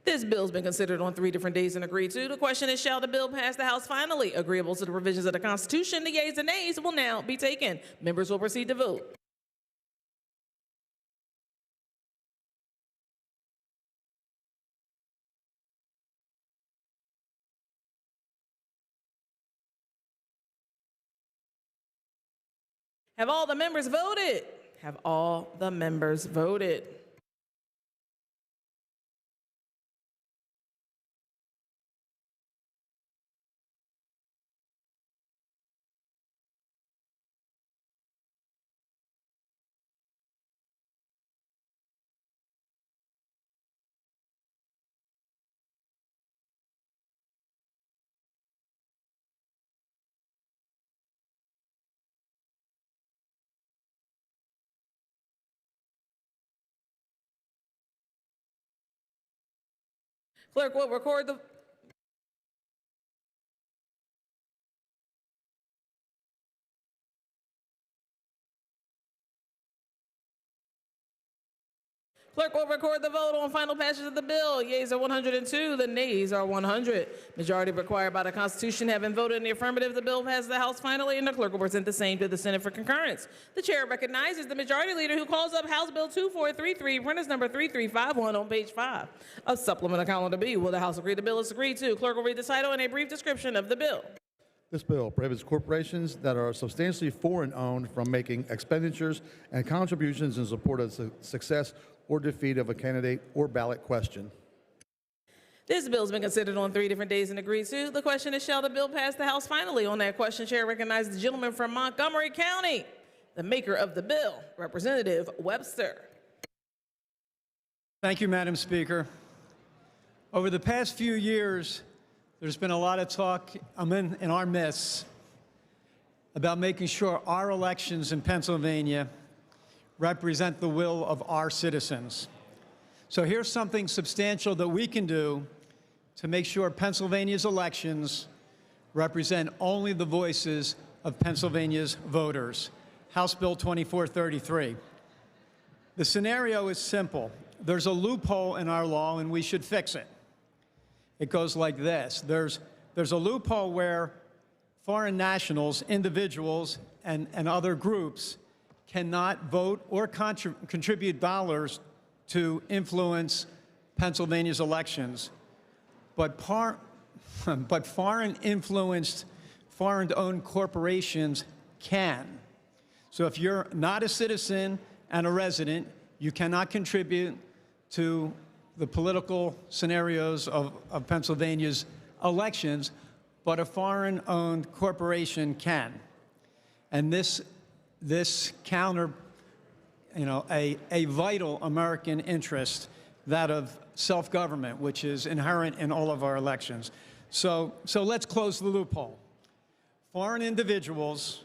This bill's been considered on 3 different days and agreed to. The question is, shall the bill pass the House finally? Agreeable to the provisions of the Constitution, the yeas and nays will now be taken. Members will proceed to vote. Have all the members voted? Have all the members voted? Clerk will record the Clerk will record the vote on final passage of the bill. Yeas are 102, the nays are 100. Majority required by the Constitution having voted in the affirmative, the bill passes the House finally, and the clerk will present the same to the Senate for concurrence. The chair recognizes the majority leader who calls up House Bill 2433, reference number 3351 on page 5 of Supplemental Calendar B. Will the House agree the bill is agreed to? Clerk will read the title and a brief description of the bill. This bill prohibits corporations that are substantially foreign-owned from making expenditures and contributions in support of the success or defeat of a candidate or ballot question. This bill has been considered on 3 different days and agreed to. The question is, shall the bill pass the House finally? On that question, chair recognizes the gentleman from Montgomery County, the maker of the bill, Representative Webster. Thank you, Madam Speaker. Over the past few years, there's been a lot of talk in our midst about making sure our elections in Pennsylvania represent the will of our citizens. So here's something substantial that we can do to make sure Pennsylvania's elections represent only the voices of Pennsylvania's voters. House Bill 2433. The scenario is simple. There's a loophole in our law, and we should fix it. It goes like this. There's a loophole where foreign nationals, individuals, and other groups cannot vote or contribute dollars to influence Pennsylvania's elections. But foreign-influenced, foreign-owned corporations can. So if you're not a citizen and a resident, you cannot contribute to the political scenarios of Pennsylvania's elections, but a foreign-owned corporation can. And this counter, a vital American interest, that of self-government, which is inherent in all of our elections. So let's close the loophole. Foreign individuals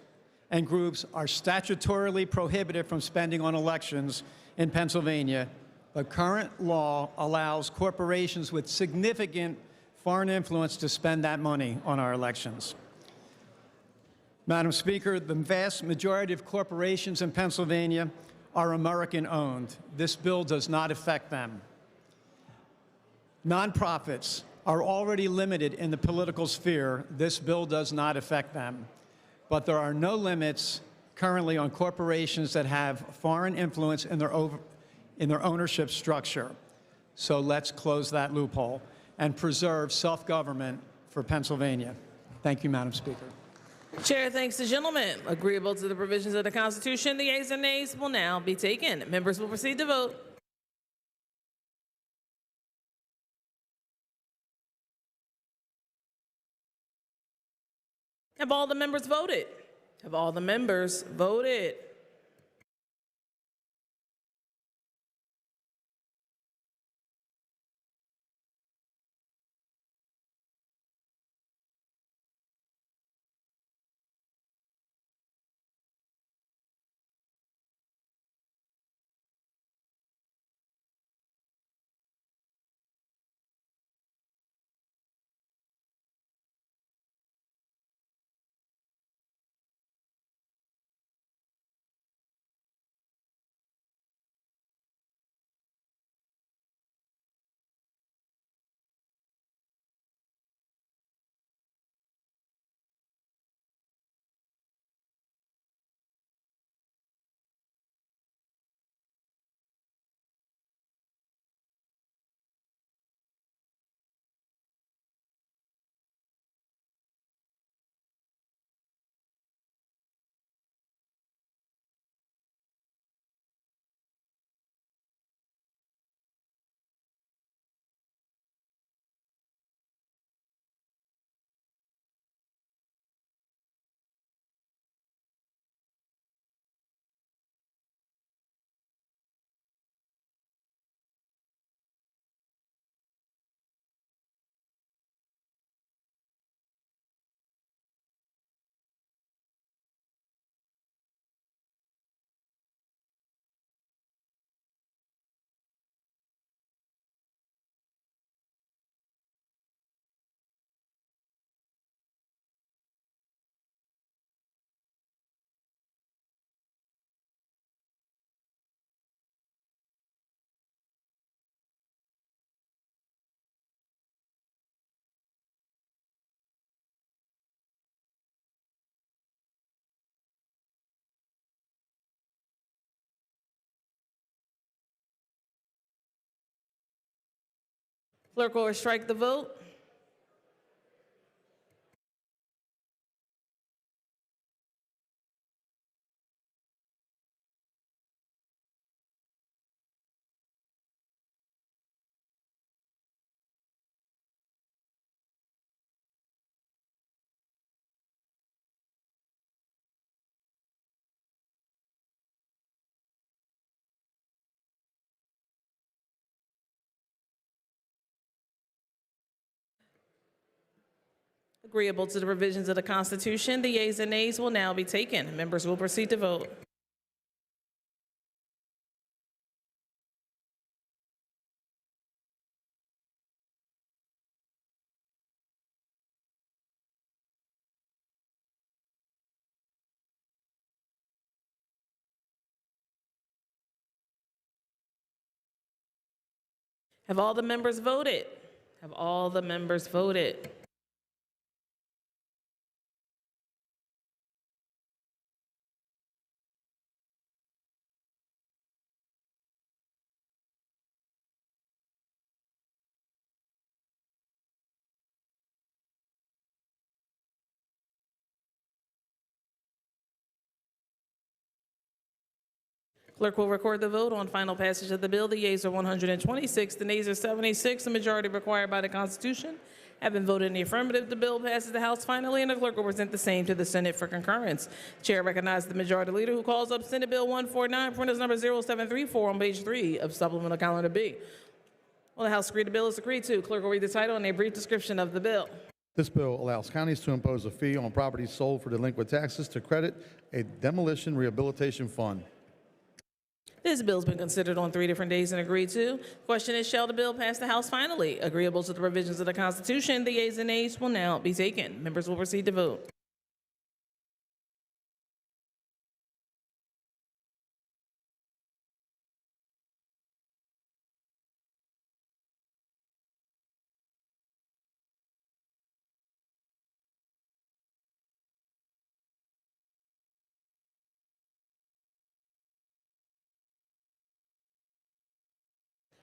and groups are statutorily prohibited from spending on elections in Pennsylvania. The current law allows corporations with significant foreign influence to spend that money on our elections. Madam Speaker, the vast majority of corporations in Pennsylvania are American-owned. This bill does not affect them. Nonprofits are already limited in the political sphere. This bill does not affect them. But there are no limits currently on corporations that have foreign influence in their ownership structure. So let's close that loophole and preserve self-government for Pennsylvania. Thank you, Madam Speaker. Chair thanks the gentleman. Agreeable to the provisions of the Constitution, the yeas and nays will now be taken. Members will proceed to vote. Have all the members voted? Have all the members voted? Clerk will strike the vote. Agreeable to the provisions of the Constitution, the yeas and nays will now be taken. Members will proceed to vote. Have all the members voted? Have all the members voted? Clerk will record the vote on final passage of the bill. The yeas are 126, the nays are 76. The majority required by the Constitution have been voted in the affirmative. The bill passes the House finally, and the clerk will present the same to the Senate for concurrence. Chair recognizes the Majority Leader, who calls up Senate Bill 149, printers number 0734 on page 3 of Supplemental Calendar B. Will the House agree the bill is agreed to? Clerk will read the title and a brief description of the bill. This bill allows counties to impose a fee on properties sold for delinquent taxes to credit a demolition rehabilitation fund. This bill has been considered on 3 different days and agreed to. Question is, shall the bill pass the House finally? Agreeable to the provisions of the Constitution, the yeas and nays will now be taken. Members will proceed to vote.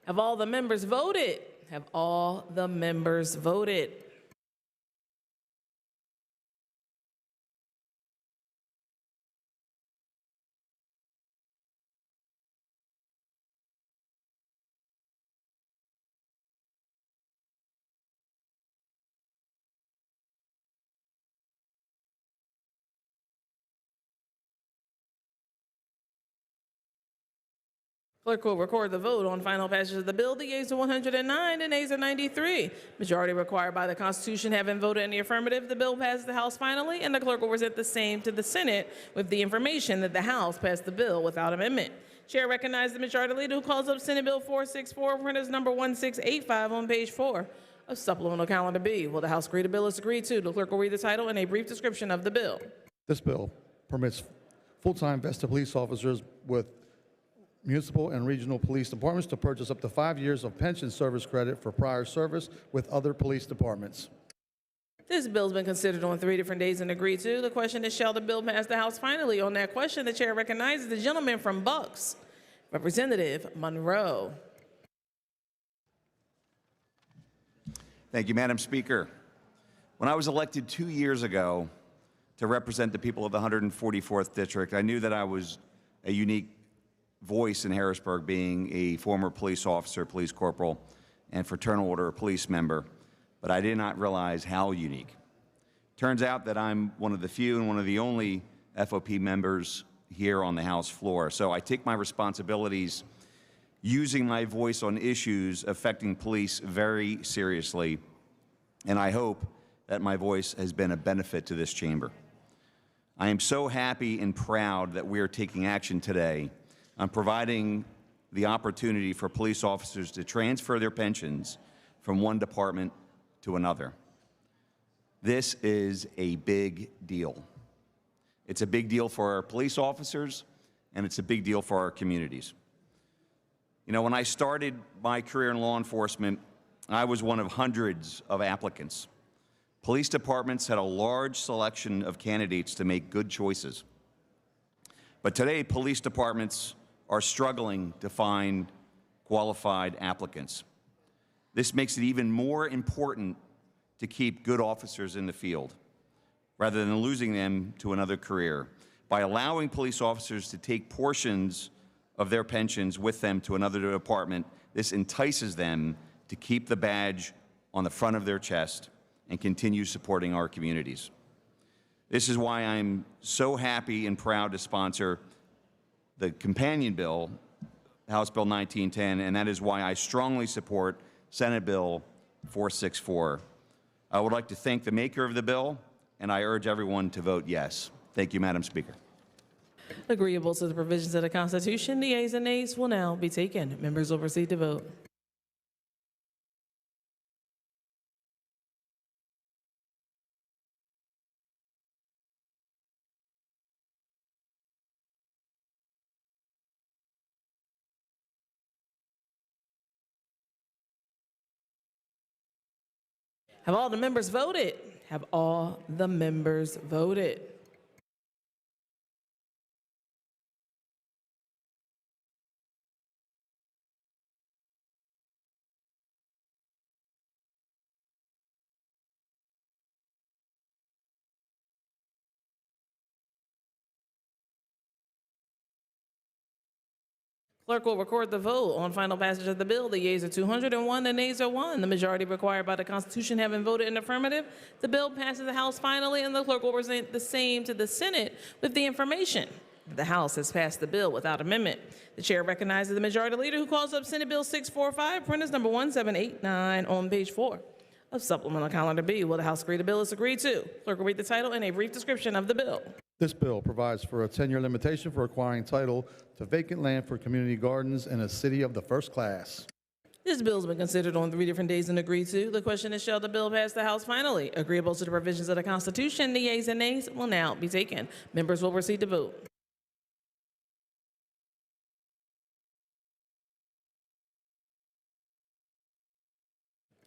Have all the members voted? Have all the members voted? Clerk will record the vote on final passage of the bill. The yeas are 109, the nays are 93. Majority required by the Constitution having voted in the affirmative, the bill passes the House finally, and the clerk will present the same to the Senate with the information that the House passed the bill without amendment. Chair recognizes the Majority Leader, who calls up Senate Bill 464, printers number 1685 on page 4 of Supplemental Calendar B. Will the House agree the bill is agreed to? The clerk will read the title and a brief description of the bill. This bill permits full-time vested police officers with municipal and regional police departments to purchase up to 5 years of pension service credit for prior service with other police departments. This bill has been considered on 3 different days and agreed to. The question is, shall the bill pass the House finally? On that question, the chair recognizes the gentleman from Bucks, Representative Monroe. Thank you, Madam Speaker. When I was elected 2 years ago to represent the people of the 144th District, I knew that I was a unique voice in Harrisburg, being a former police officer, police corporal, and Fraternal Order police member, but I did not realize how unique. Turns out that I'm one of the few and one of the only FOP members here on the House floor, so I take my responsibilities using my voice on issues affecting police very seriously, and I hope that my voice has been a benefit to this chamber. I am so happy and proud that we are taking action today on providing the opportunity for police officers to transfer their pensions from one department to another. This is a big deal. It's a big deal for our police officers, and it's a big deal for our communities. You know, when I started my career in law enforcement, I was one of hundreds of applicants. Police departments had a large selection of candidates to make good choices. But today, police departments are struggling to find qualified applicants. This makes it even more important to keep good officers in the field, rather than losing them to another career. By allowing police officers to take portions of their pensions with them to another department, this entices them to keep the badge on the front of their chest and continue supporting our communities. This is why I'm so happy and proud to sponsor the companion bill, House Bill 1910, and that is why I strongly support Senate Bill 464. I would like to thank the maker of the bill, and I urge everyone to vote yes. Thank you, Madam Speaker. Agreeable to the provisions of the Constitution, the ayes and nays will now be taken. Members will proceed to vote. Have all the members voted? Have all the members voted? Clerk will record the vote on final passage of the bill. The yeas are 201, the nays are 1. The majority required by the Constitution having voted in affirmative, the bill passes the House finally, and the clerk will present the same to the Senate with the information that the House has passed the bill without amendment. The chair recognizes the majority leader who calls up Senate Bill 645, printers number 1789 on page 4 of supplemental calendar B. Will the House agree the bill is agreed to? Clerk will read the title and a brief description of the bill. This bill provides for a 10-year limitation for acquiring title to vacant land for community gardens in a city of the first class. This bill has been considered on 3 different days and agreed to. The question is, shall the bill pass the House finally? Agreeable to the provisions of the Constitution, the yeas and nays will now be taken. Members will proceed to vote.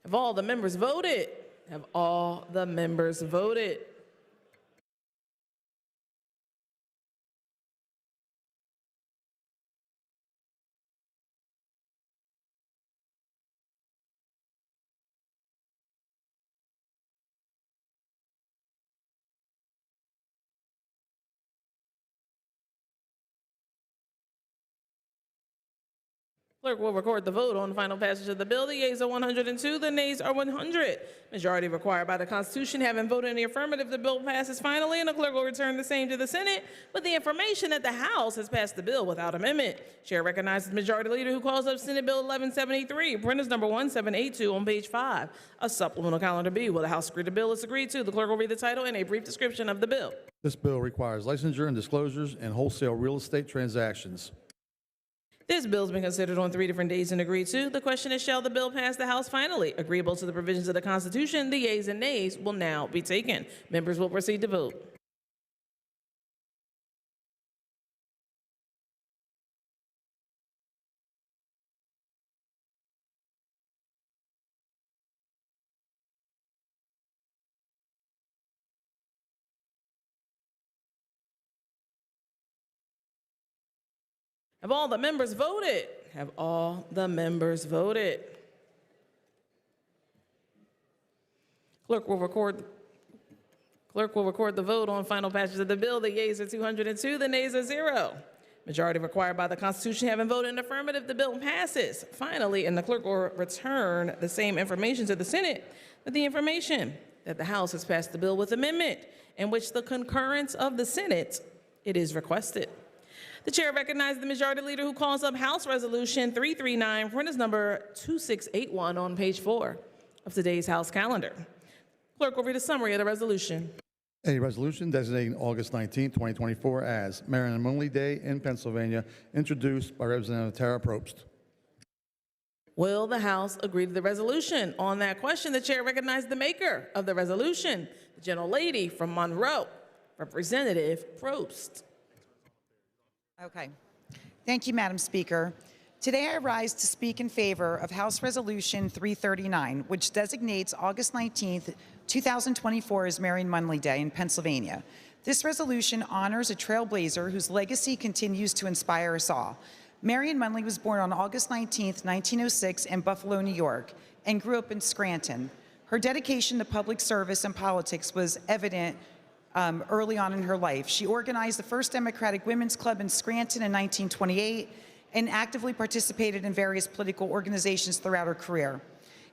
Have all the members voted? Have all the members voted? Clerk will record the vote on the final passage of the bill. The yeas are 102, the nays are 100. Majority required by the Constitution having voted in the affirmative, the bill passes finally, and the clerk will return the same to the Senate with the information that the House has passed the bill without amendment. Chair recognizes the majority leader who calls up Senate Bill 1173, printers number 1782 on page 5 of supplemental calendar B. Will the House agree the bill is agreed to? The clerk will read the title and a brief description of the bill. This bill requires licensure and disclosures in wholesale real estate transactions. This bill has been considered on 3 different days and agreed to. The question is, shall the bill pass the House finally? Agreeable to the provisions of the Constitution, the yeas and nays will now be taken. Members will proceed to vote. Have all the members voted? Have all the members voted? Clerk will record the vote on final passage of the bill. The yeas are 202, the nays are 0. Majority required by the Constitution having voted in affirmative, the bill passes finally, and the clerk will return the same information to the Senate with the information that the House has passed the bill with amendment, in which the concurrence of the Senate it is requested. The chair recognizes the majority leader who calls up House Resolution 339, printers number 2681 on page 4 of today's House calendar. Clerk will read a summary of the resolution. A resolution designating August 19, 2024 as Marion Munley Day in Pennsylvania, introduced by Representative Tara Probst. Will the House agree to the resolution? On that question, the chair recognizes the maker of the resolution, the gentlelady from Monroe, Representative Probst. Okay. Thank you, Madam Speaker. Today I rise to speak in favor of House Resolution 339, which designates August 19th, 2024 as Marion Munley Day in Pennsylvania. This resolution honors a trailblazer whose legacy continues to inspire us all. Marion Munley was born on August 19th, 1906 in Buffalo, New York, and grew up in Scranton. Her dedication to public service and politics was evident early on in her life. She organized the first Democratic Women's Club in Scranton in 1928 and actively participated in various political organizations throughout her career.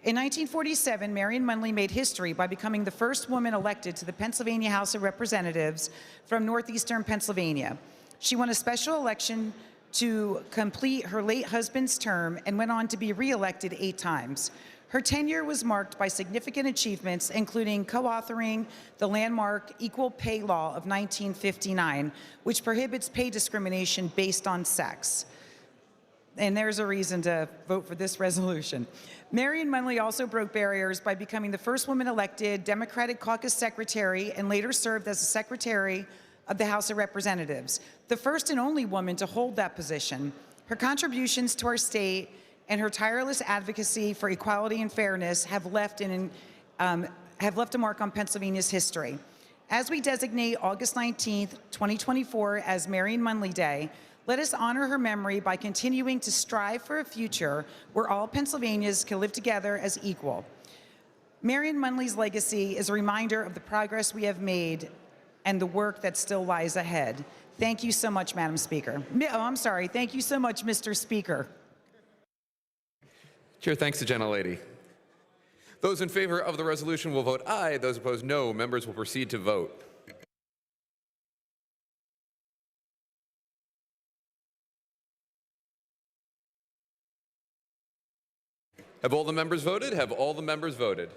In 1947, Marion Munley made history by becoming the first woman elected to the Pennsylvania House of Representatives from northeastern Pennsylvania. She won a special election to complete her late husband's term and went on to be reelected 8 times. Her tenure was marked by significant achievements, including co-authoring the landmark Equal Pay Law of 1959, which prohibits pay discrimination based on sex. And there's a reason to vote for this resolution. Marion Munley also broke barriers by becoming the first woman elected Democratic Caucus Secretary and later served as the Secretary of the House of Representatives, the first and only woman to hold that position. Her contributions to our state and her tireless advocacy for equality and fairness have left a mark on Pennsylvania's history. As we designate August 19th, 2024 as Marion Munley Day, let us honor her memory by continuing to strive for a future where all Pennsylvanians can live together as equal. Marion Munley's legacy is a reminder of the progress we have made and the work that still lies ahead. Thank you so much, Madam Speaker. Oh, I'm sorry. Thank you so much, Mr. Speaker. Chair thanks the gentlelady. Those in favor of the resolution will vote aye. Those opposed, no. Members will proceed to vote. Have all the members voted? Have all the members voted?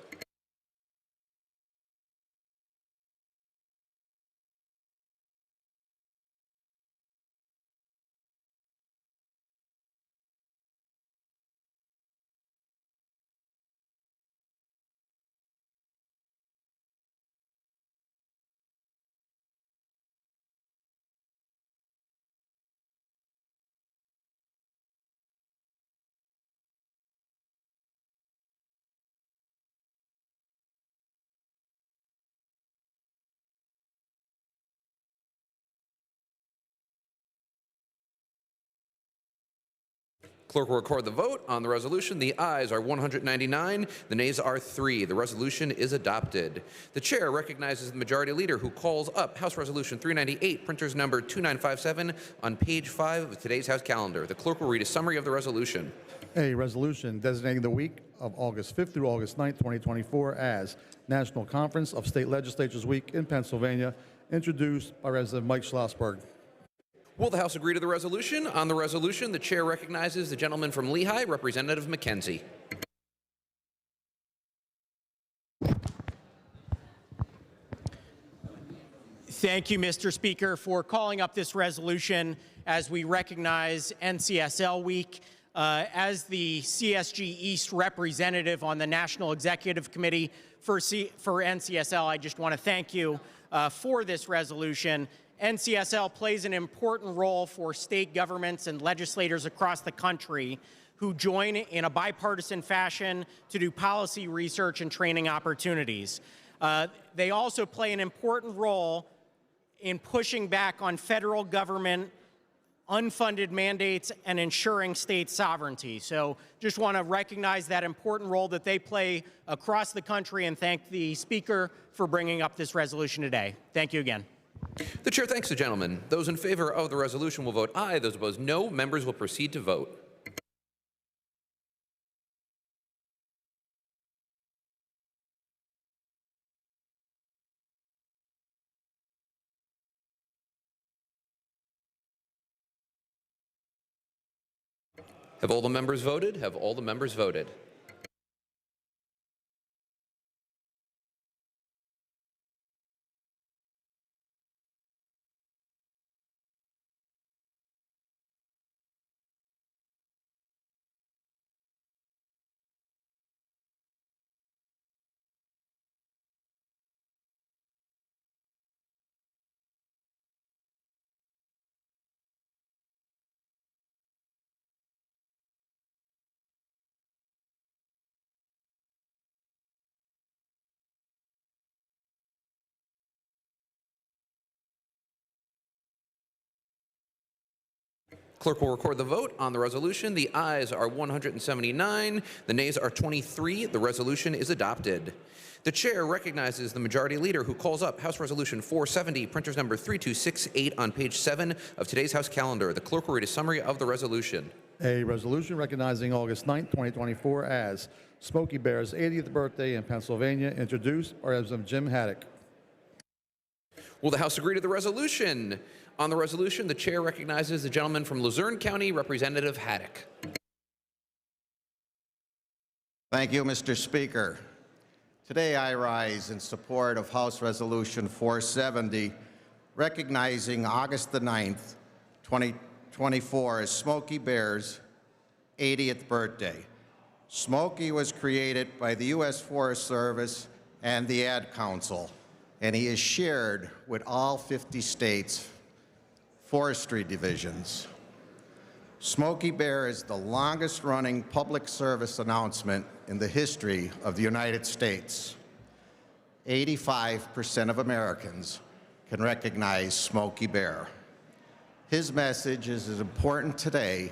Clerk will record the vote on the resolution. The ayes are 199. The nays are 3. The resolution is adopted. The chair recognizes the majority leader who calls up House Resolution 398, printers number 2957, on page 5 of today's House calendar. The clerk will read a summary of the resolution. A resolution designating the week of August 5th through August 9th, 2024 as National Conference of State Legislatures Week in Pennsylvania, introduced by Representative Mike Schlossberg. Will the House agree to the resolution? On the resolution, the chair recognizes the gentleman from Lehigh, Representative McKenzie. Thank you, Mr. Speaker, for calling up this resolution as we recognize NCSL Week. As the CSG East representative on the National Executive Committee for NCSL, I just want to thank you for this resolution. NCSL plays an important role for state governments and legislators across the country who join in a bipartisan fashion to do policy research and training opportunities. They also play an important role in pushing back on federal government unfunded mandates and ensuring state sovereignty. So just want to recognize that important role that they play across the country and thank the Speaker for bringing up this resolution today. Thank you again. The chair thanks the gentleman. Those in favor of the resolution will vote aye. Those opposed, no. Members will proceed to vote. Have all the members voted? Have all the members voted? Clerk will record the vote on the resolution. The ayes are 179. The nays are 23. The resolution is adopted. The chair recognizes the majority leader who calls up House Resolution 470, printers number 3268 on page 7 of today's House calendar. The clerk will read a summary of the resolution. A resolution recognizing August 9th, 2024 as Smokey Bear's 80th birthday in Pennsylvania, introduced by Representative Jim Haddock. Will the House agree to the resolution? On the resolution, the chair recognizes the gentleman from Luzerne County, Representative Haddock. Thank you, Mr. Speaker. Today I rise in support of House Resolution 470, recognizing August the 9th, 2024 as Smokey Bear's 80th birthday. Smokey was created by the U.S. Forest Service and the Ad Council, and he is shared with all 50 states' forestry divisions. Smokey Bear is the longest-running public service announcement in the history of the United States. 85% of Americans can recognize Smokey Bear. His message is as important today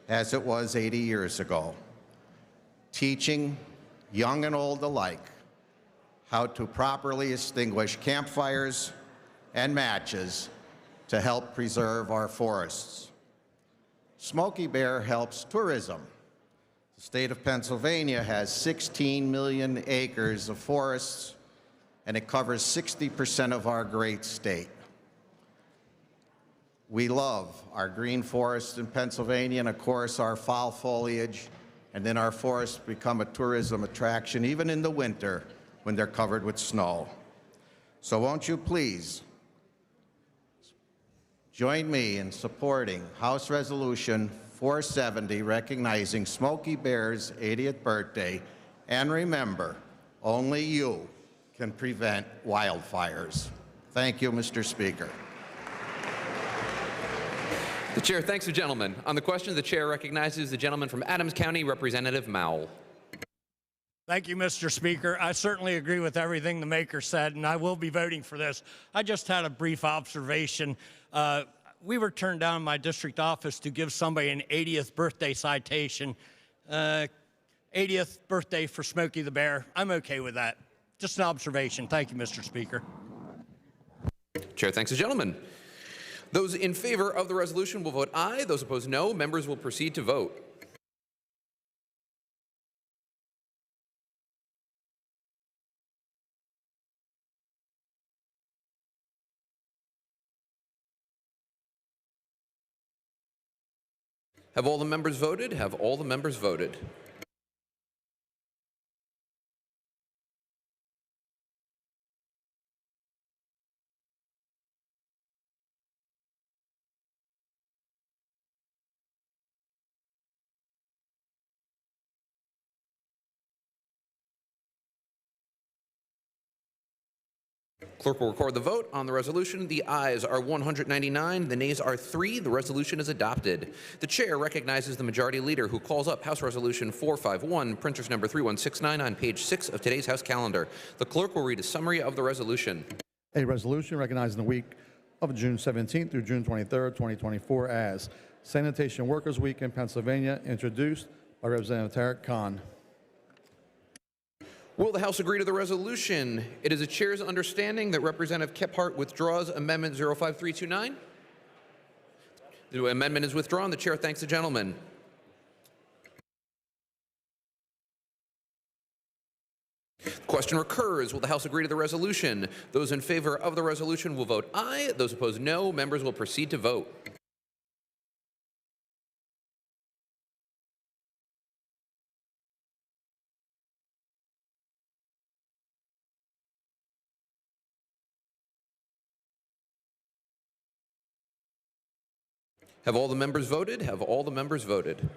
as it was 80 years ago, teaching young and old alike how to properly extinguish campfires and matches to help preserve our forests. Smokey Bear helps tourism. The state of Pennsylvania has 16 million acres of forests, and it covers 60% of our great state. We love our green forests in Pennsylvania, and of course our fall foliage, and then our forests become a tourism attraction even in the winter when they're covered with snow. So won't you please join me in supporting House Resolution 470 recognizing Smokey Bear's 80th birthday, and remember, only you can prevent wildfires. Thank you, Mr. Speaker. The chair thanks the gentleman. On the question, the chair recognizes the gentleman from Adams County, Representative Mowell. Thank you, Mr. Speaker. I certainly agree with everything the maker said, and I will be voting for this. I just had a brief observation. We were turned down in my district office to give somebody an 80th birthday citation. 80th birthday for Smokey the Bear. I'm okay with that. Just an observation. Thank you, Mr. Speaker. Chair thanks the gentleman. Those in favor of the resolution will vote aye. Those opposed, no. Members will proceed to vote. Have all the members voted? Have all the members voted? Clerk will record the vote on the resolution. The ayes are 199, the nays are 3. The resolution is adopted. The chair recognizes the majority leader who calls up House Resolution 451, printers number 3169 on page 6 of today's House calendar. The clerk will read a summary of the resolution. A resolution recognizing the week of June 17th through June 23rd, 2024 as Sanitation Workers Week in Pennsylvania, introduced by Representative Tariq Khan. Will the House agree to the resolution? It is the chair's understanding that Representative Kephart withdraws Amendment 05329. The amendment is withdrawn. The chair thanks the gentleman. The question recurs. Will the House agree to the resolution? Those in favor of the resolution will vote aye. Those opposed, no. Members will proceed to vote. Have all the members voted? Have all the members voted?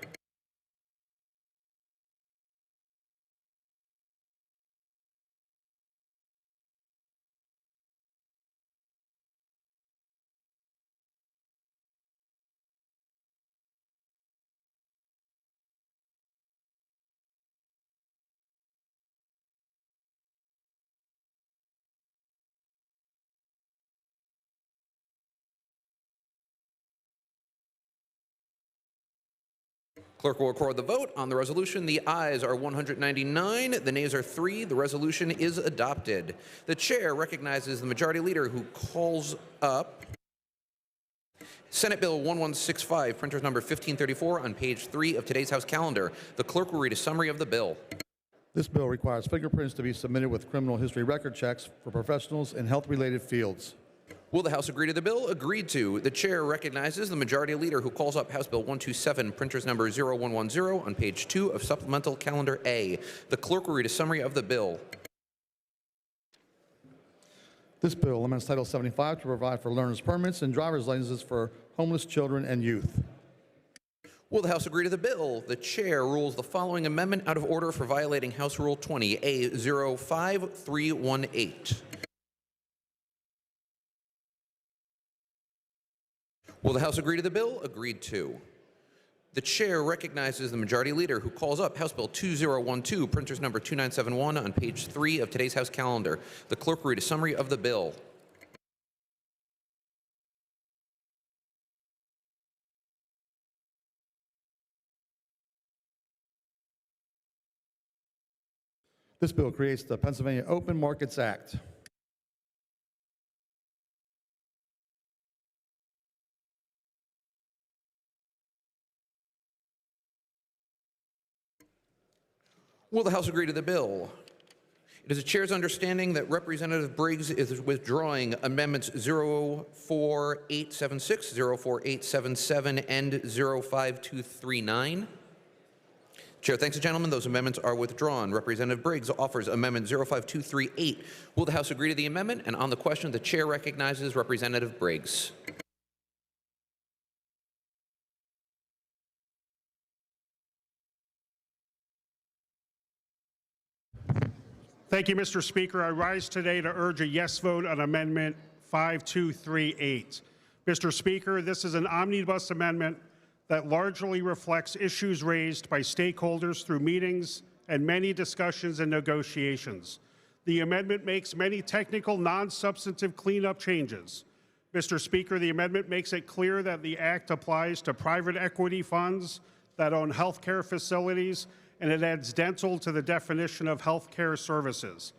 Clerk will record the vote on the resolution. The ayes are 199, the nays are 3. The resolution is adopted. The chair recognizes the majority leader who calls up Senate Bill 1165, printers number 1534 on page 3 of today's House calendar. The clerk will read a summary of the bill. This bill requires fingerprints to be submitted with criminal history record checks for professionals in health-related fields. Will the House agree to the bill? Agreed to. The chair recognizes the majority leader who calls up House Bill 127, printers number 0110 on page 2 of Supplemental Calendar A. The clerk will read a summary of the bill. This bill amends Title 75 to provide for learner's permits and driver's licenses for homeless children and youth. Will the House agree to the bill? The chair rules the following amendment out of order for violating House Rule 20A05318. Will the House agree to the bill? Agreed to. The chair recognizes the majority leader who calls up House Bill 2012, printers number 2971 on page 3 of today's House calendar. The clerk will read a summary of the bill. This bill creates the Pennsylvania Open Markets Act. Will the House agree to the bill? It is the chair's understanding that Representative Briggs is withdrawing amendments 04876, 04877, and 05239. Chair thanks the gentleman. Those amendments are withdrawn. Representative Briggs offers Amendment 05238. Will the House agree to the amendment? And on the question, the chair recognizes Representative Briggs. Thank you, Mr. Speaker. I rise today to urge a yes vote on Amendment 5238. Mr. Speaker, this is an omnibus amendment that largely reflects issues raised by stakeholders through meetings and many discussions and negotiations. The amendment makes many technical, non-substantive cleanup changes. Mr. Speaker, the amendment makes it clear that the Act applies to private equity funds that own healthcare facilities, and it adds dental to the definition of healthcare services.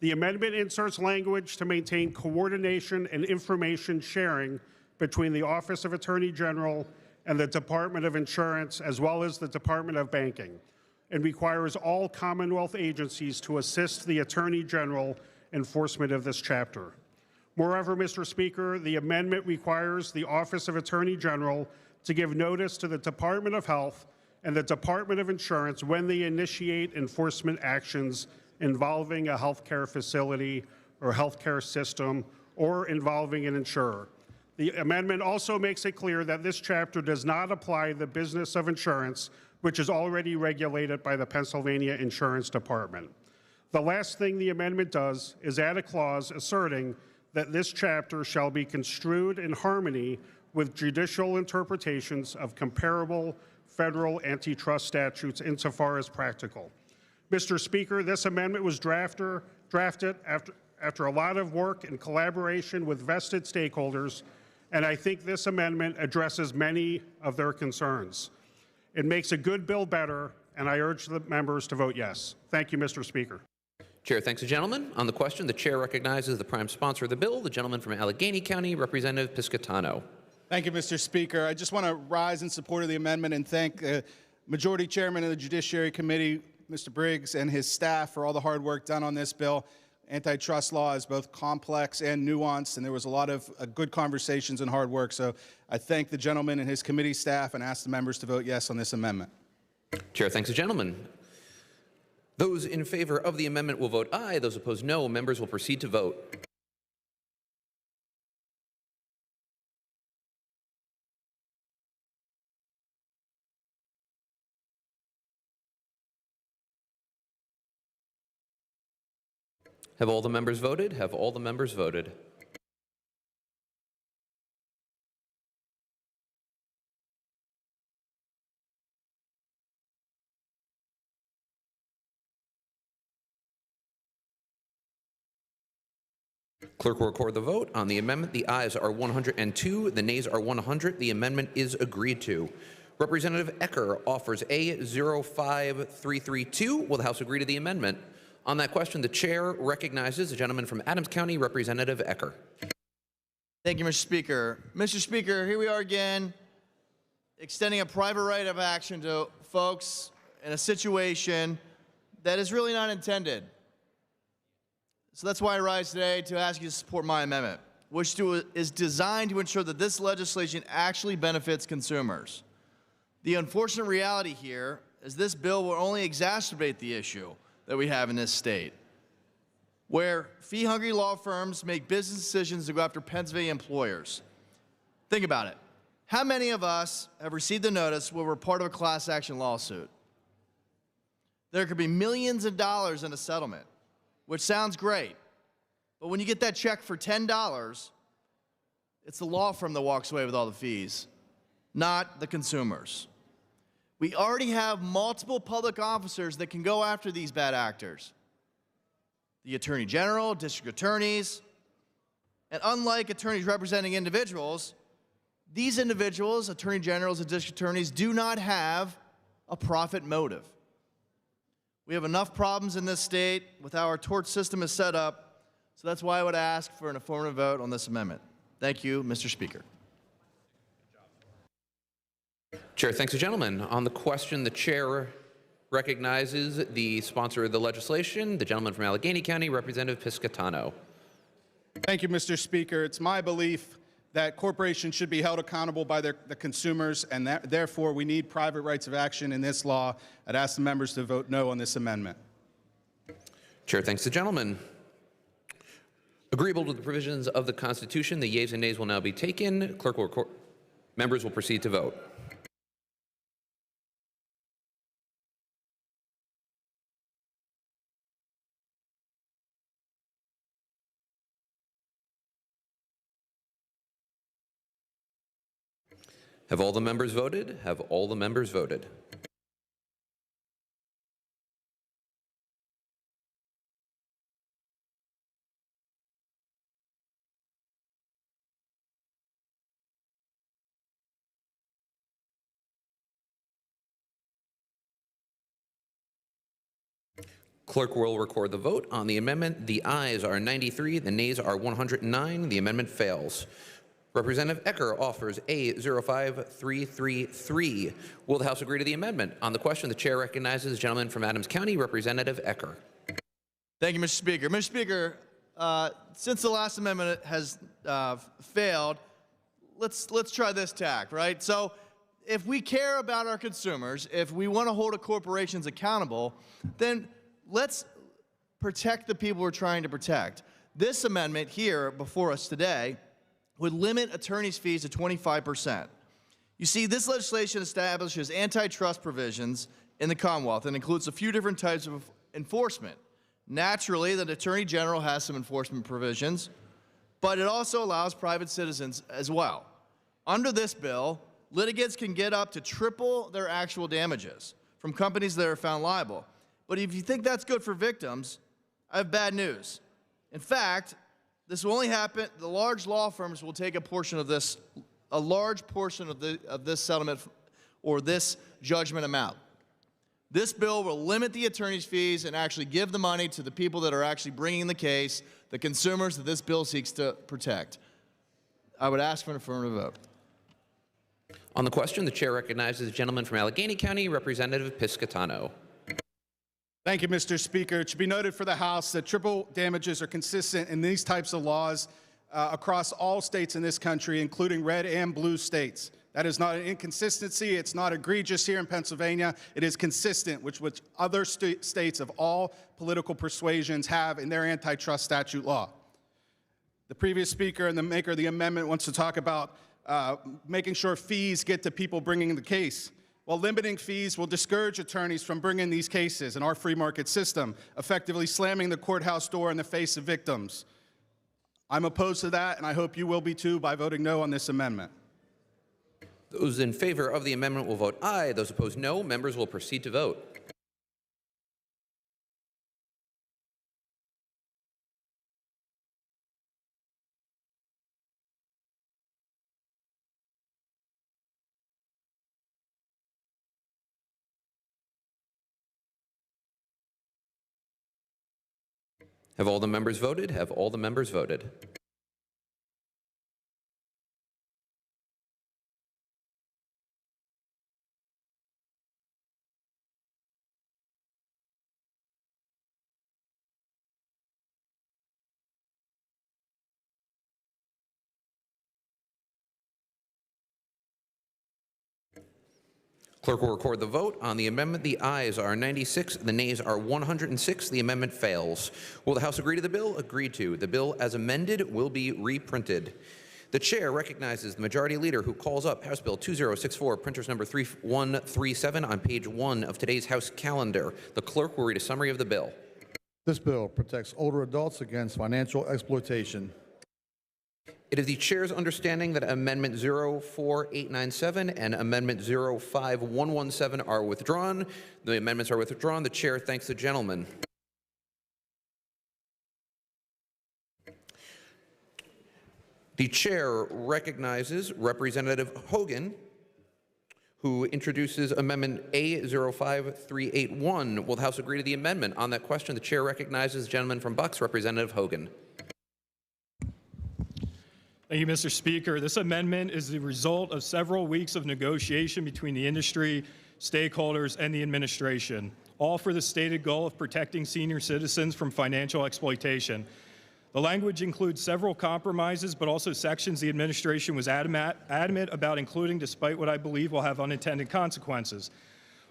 The amendment inserts language to maintain coordination and information sharing between the Office of Attorney General and the Department of Insurance, as well as the Department of Banking, and requires all Commonwealth agencies to assist the Attorney General enforcement of this chapter. Moreover, Mr. Speaker, the amendment requires the Office of Attorney General to give notice to the Department of Health and the Department of Insurance when they initiate enforcement actions involving a healthcare facility or healthcare system or involving an insurer. The amendment also makes it clear that this chapter does not apply the business of insurance, which is already regulated by the Pennsylvania Insurance Department. The last thing the amendment does is add a clause asserting that this chapter shall be construed in harmony with judicial interpretations of comparable federal antitrust statutes insofar as practical. Mr. Speaker, this amendment was drafted after a lot of work and collaboration with vested stakeholders, and I think this amendment addresses many of their concerns. It makes a good bill better, and I urge the members to vote yes. Thank you, Mr. Speaker. Chair thanks the gentleman. On the question, the chair recognizes the prime sponsor of the bill, the gentleman from Allegheny County, Representative Piscitano. Thank you, Mr. Speaker. I just want to rise in support of the amendment and thank Majority Chairman of the Judiciary Committee, Mr. Briggs, and his staff for all the hard work done on this bill. Antitrust law is both complex and nuanced, and there was a lot of good conversations and hard work. So I thank the gentleman and his committee staff and ask the members to vote yes on this amendment. Chair thanks the gentleman. Those in favor of the amendment will vote aye. Those opposed, no. Members will proceed to vote. Have all the members voted? Have all the members voted? Clerk will record the vote. On the amendment, the ayes are 102, the nays are 100. The amendment is agreed to. Representative Ecker offers A05332. Will the House agree to the amendment? On that question, the chair recognizes the gentleman from Adams County, Representative Ecker. Thank you, Mr. Speaker. Mr. Speaker, here we are again, extending a private right of action to folks in a situation that is really not intended. So that's why I rise today to ask you to support my amendment. is designed to ensure that this legislation actually benefits consumers. The unfortunate reality here is this bill will only exacerbate the issue that we have in this state, where fee-hungry law firms make business decisions to go after Pennsylvania employers. Think about it. How many of us have received a notice where we're part of a class action lawsuit? There could be millions of dollars in a settlement, which sounds great. But when you get that check for $10, it's the law firm that walks away with all the fees, not the consumers. We already have multiple public officers that can go after these bad actors. The Attorney General, district attorneys, and unlike attorneys representing individuals, these individuals, attorney generals and district attorneys, do not have a profit motive. We have enough problems in this state with how our tort system is set up, so that's why I would ask for an affirmative vote on this amendment. Thank you, Mr. Speaker. Chair thanks the gentleman. On the question, the chair recognizes the sponsor of the legislation, the gentleman from Allegheny County, Representative Piscitano. Thank you, Mr. Speaker. It's my belief that corporations should be held accountable by the consumers, and therefore we need private rights of action in this law. I'd ask the members to vote no on this amendment. Chair thanks the gentleman. Agreeable to the provisions of the Constitution, the yeas and nays will now be taken. Clerk will record. Members will proceed to vote. Have all the members voted? Have all the members voted? Clerk will record the vote on the amendment. The ayes are 93, the nays are 109. The amendment fails. Representative Ecker offers A05333. Will the House agree to the amendment? On the question, the chair recognizes the gentleman from Adams County, Representative Ecker. Thank you, Mr. Speaker. Mr. Speaker, since the last amendment has failed, let's try this tack, right? So if we care about our consumers, if we want to hold corporations accountable, then let's protect the people we're trying to protect. This amendment here before us today would limit attorneys' fees to 25%. You see, this legislation establishes antitrust provisions in the Commonwealth and includes a few different types of enforcement. Naturally, the Attorney General has some enforcement provisions, but it also allows private citizens as well. Under this bill, litigants can get up to triple their actual damages from companies that are found liable. But if you think that's good for victims, I have bad news. In fact, this will only happen, the large law firms will take a portion of this, a large portion of this settlement or this judgment amount. This bill will limit the attorney's fees and actually give the money to the people that are actually bringing the case, the consumers that this bill seeks to protect. I would ask for an affirmative vote. On the question, the chair recognizes the gentleman from Allegheny County, Representative Piscitano. Thank you, Mr. Speaker. It should be noted for the House that triple damages are consistent in these types of laws across all states in this country, including red and blue states. That is not an inconsistency. It's not egregious here in Pennsylvania. It is consistent with which other states of all political persuasions have in their antitrust statute law. The previous speaker and the maker of the amendment wants to talk about making sure fees get to people bringing the case. Well, limiting fees will discourage attorneys from bringing these cases in our free market system, effectively slamming the courthouse door in the face of victims. I'm opposed to that, and I hope you will be too by voting no on this amendment. Those in favor of the amendment will vote aye. Those opposed, no. Members will proceed to vote. Have all the members voted? Have all the members voted? Clerk will record the vote on the amendment. The ayes are 96, the nays are 106. The amendment fails. Will the House agree to the bill? Agreed to. The bill as amended will be reprinted. The chair recognizes the majority leader who calls up House Bill 2064, printers number 3137 on page 1 of today's House calendar. The clerk will read a summary of the bill. This bill protects older adults against financial exploitation. It is the chair's understanding that Amendment 04897 and Amendment 05117 are withdrawn. The amendments are withdrawn. The chair thanks the gentleman. The chair recognizes Representative Hogan, who introduces Amendment A05381. Will the House agree to the amendment? On that question, the chair recognizes the gentleman from Bucks, Representative Hogan. Thank you, Mr. Speaker. This amendment is the result of several weeks of negotiation between the industry, stakeholders, and the administration, all for the stated goal of protecting senior citizens from financial exploitation. The language includes several compromises, but also sections the administration was adamant about including, despite what I believe will have unintended consequences.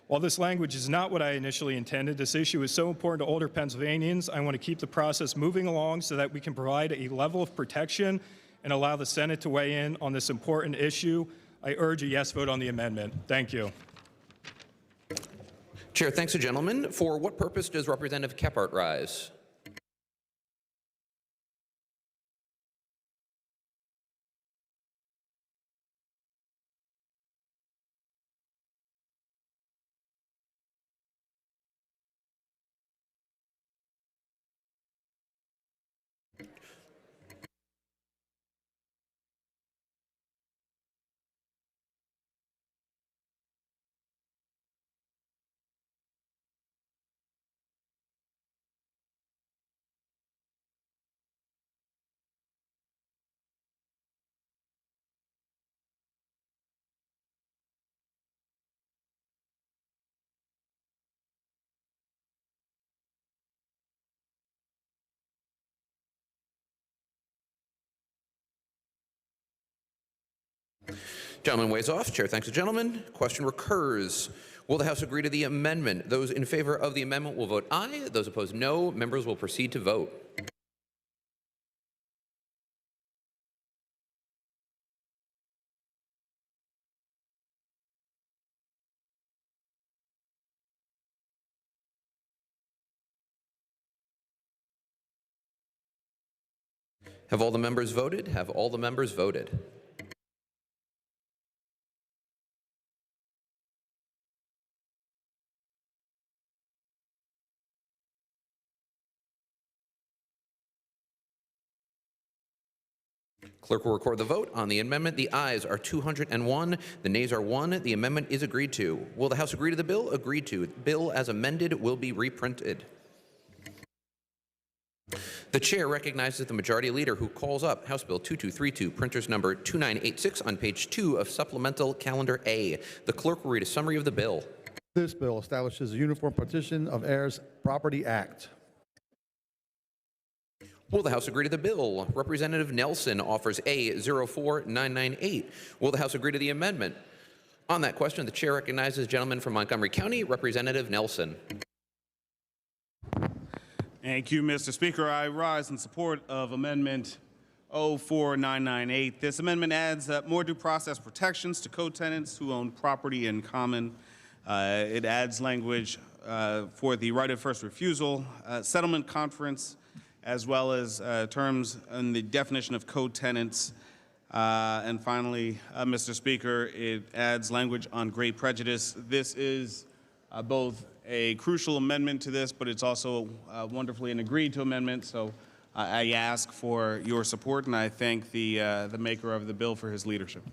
While this language is not what I initially intended, this issue is so important to older Pennsylvanians. I want to keep the process moving along so that we can provide a level of protection and allow the Senate to weigh in on this important issue. I urge a yes vote on the amendment. Thank you. Chair thanks the gentleman. For what purpose does Representative Kephart rise? Gentleman weighs off. Chair thanks the gentleman. Question recurs. Will the House agree to the amendment? Those in favor of the amendment will vote aye. Those opposed, no. Members will proceed to vote. Have all the members voted? Have all the members voted? Clerk will record the vote on the amendment. The ayes are 201. The nays are 1. The amendment is agreed to. Will the House agree to the bill? Agreed to. Bill as amended will be reprinted. The chair recognizes the majority leader who calls up House Bill 2232, printers number 2986 on page 2 of Supplemental Calendar A. The clerk will read a summary of the bill. This bill establishes a Uniform Partition of Heirs Property Act. Will the House agree to the bill? Representative Nelson offers A04998. Will the House agree to the amendment? On that question, the chair recognizes the gentleman from Montgomery County, Representative Nelson. Thank you, Mr. Speaker. I rise in support of Amendment 04998. This amendment adds more due process protections to co-tenants who own property in common. It adds language for the right of first refusal, settlement conference, as well as terms in the definition of co-tenants. And finally, Mr. Speaker, it adds language on great prejudice. This is both a crucial amendment to this, but it's also wonderfully an agreed-to amendment. So I ask for your support, and I thank the maker of the bill for his leadership.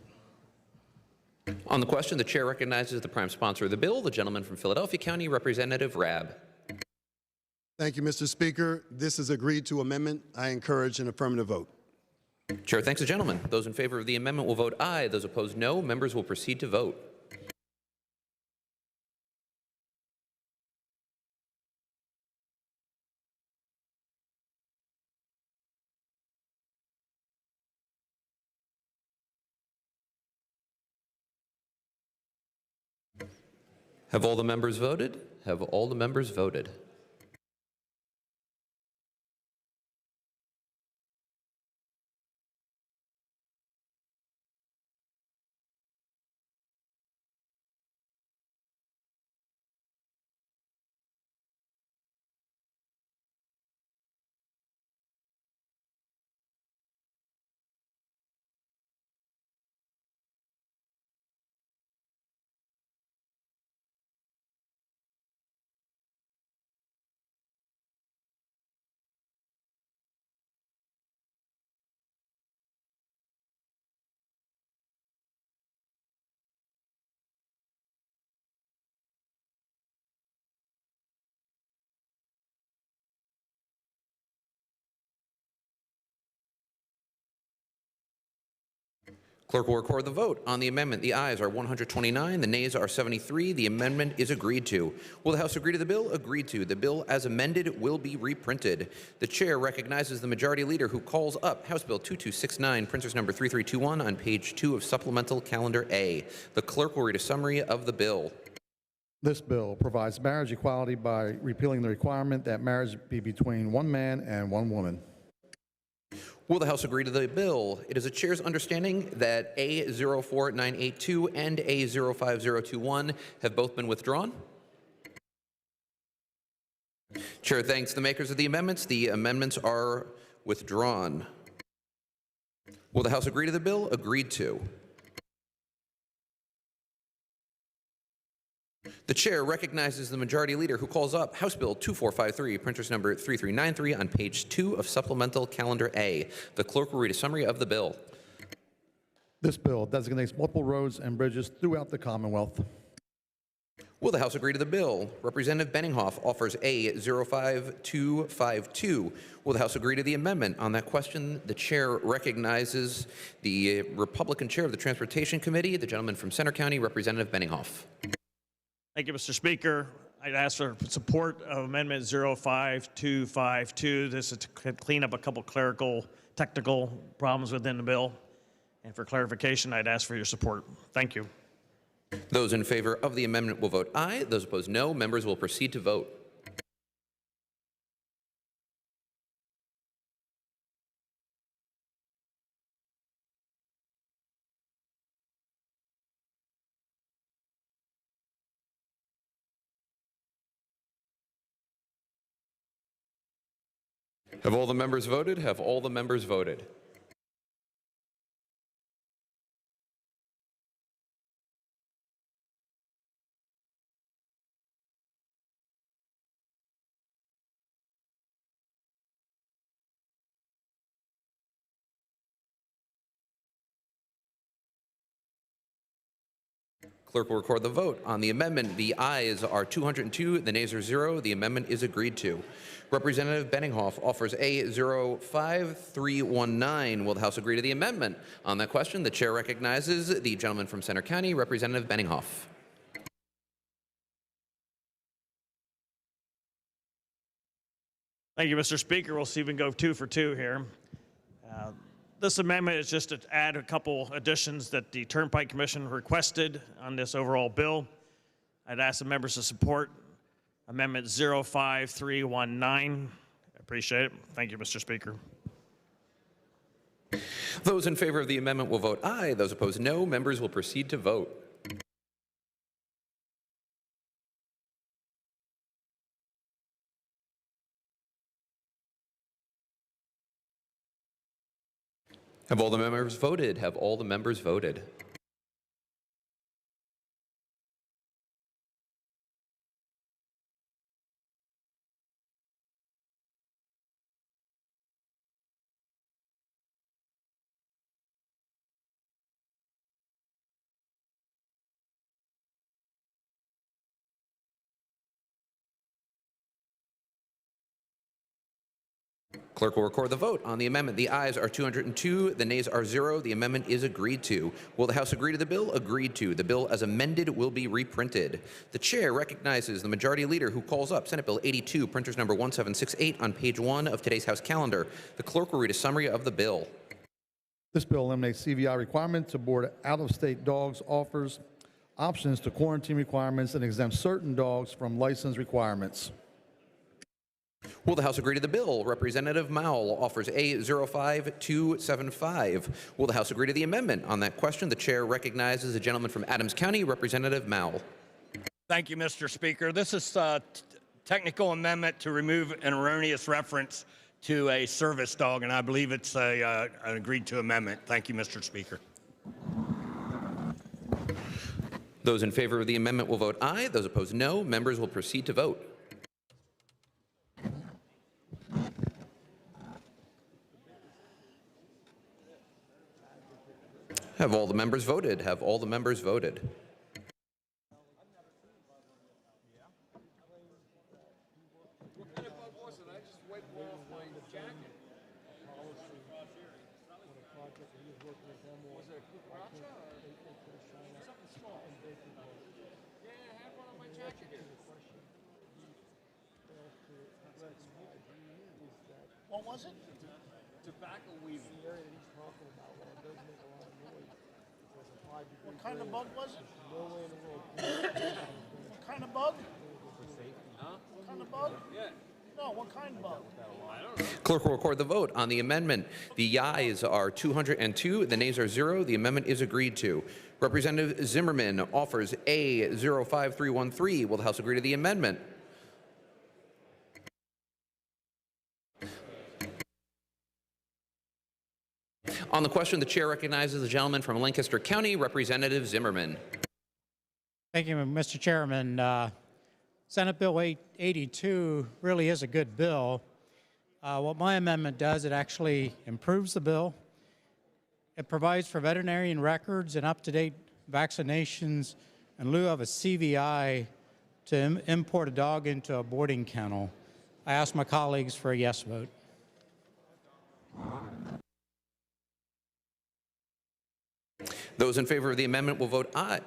On the question, the chair recognizes the prime sponsor of the bill, the gentleman from Philadelphia County, Representative Rabb. Thank you, Mr. Speaker. This is agreed to amendment. I encourage an affirmative vote. Chair thanks the gentleman. Those in favor of the amendment will vote aye. Those opposed, no. Members will proceed to vote. Have all the members voted? Have all the members voted? Clerk will record the vote on the amendment. The ayes are 129, the nays are 73. The amendment is agreed to. Will the House agree to the bill? Agreed to. The bill as amended will be reprinted. The chair recognizes the majority leader who calls up House Bill 2269, printers number 3321 on page 2 of supplemental calendar A. The clerk will read a summary of the bill. This bill provides marriage equality by repealing the requirement that marriage be between one man and one woman. Will the House agree to the bill? It is the chair's understanding that A04982 and A05021 have both been withdrawn. Chair thanks the makers of the amendments. The amendments are withdrawn. Will the House agree to the bill? Agreed to. The chair recognizes the majority leader who calls up House Bill 2453, printers number 3393 on page 2 of supplemental calendar A. The clerk will read a summary of the bill. This bill designates multiple roads and bridges throughout the Commonwealth. Will the House agree to the bill? Representative Benninghoff offers A05252. Will the House agree to the amendment? On that question, the chair recognizes the Republican chair of the Transportation Committee, the gentleman from Center County, Representative Benninghoff. Thank you, Mr. Speaker. I'd ask for support of Amendment 05252. This is to clean up a couple clerical, technical problems within the bill. And for clarification, I'd ask for your support. Thank you. Those in favor of the amendment will vote aye. Those opposed, no. Members will proceed to vote. Have all the members voted? Have all the members voted? Clerk will record the vote on the amendment. The ayes are 202, the nays are 0. The amendment is agreed to. Representative Benninghoff offers A05319. Will the House agree to the amendment? On that question, the chair recognizes the gentleman from Center County, Representative Benninghoff. Thank you, Mr. Speaker. We'll see if we can go 2 for 2 here. This amendment is just to add a couple additions that the Turnpike Commission requested on this overall bill. I'd ask the members to support Amendment 05319. I appreciate it. Thank you, Mr. Speaker. Those in favor of the amendment will vote aye. Those opposed, no. Members will proceed to vote. Have all the members voted? Have all the members voted? Clerk will record the vote on the amendment. The ayes are 202, the nays are 0. The amendment is agreed to. Will the House agree to the bill? Agreed to. The bill as amended will be reprinted. The chair recognizes the majority leader who calls up Senate Bill 82, printers number 1768 on page 1 of today's House calendar. The clerk will read a summary of the bill. This bill eliminates CVI requirement to board out-of-state dogs offers options to quarantine requirements and exempt certain dogs from license requirements. Will the House agree to the bill? Representative Mowell offers A05275. Will the House agree to the amendment? On that question, the chair recognizes the gentleman from Adams County, Representative Mowell. Thank you, Mr. Speaker. This is a technical amendment to remove an erroneous reference to a service dog, and I believe it's an agreed to amendment. Thank you, Mr. Speaker. Those in favor of the amendment will vote aye. Those opposed, no. Members will proceed to vote. Have all the members voted? Have all the members voted? What was it? Tobacco weed. What kind of bug was it? What kind of bug? What kind of bug? Yeah. No, what kind of bug? I don't know. Clerk will record the vote on the amendment. The ayes are 202, the nays are 0. The amendment is agreed to. Representative Zimmerman offers A05313. Will the House agree to the amendment? On the question, the chair recognizes the gentleman from Lancaster County, Representative Zimmerman. Thank you, Mr. Chairman. Senate Bill 882 really is a good bill. What my amendment does, it actually improves the bill. It provides for veterinarian records and up-to-date vaccinations in lieu of a CVI to import a dog into a boarding kennel. I ask my colleagues for a yes vote. Those in favor of the amendment will vote aye.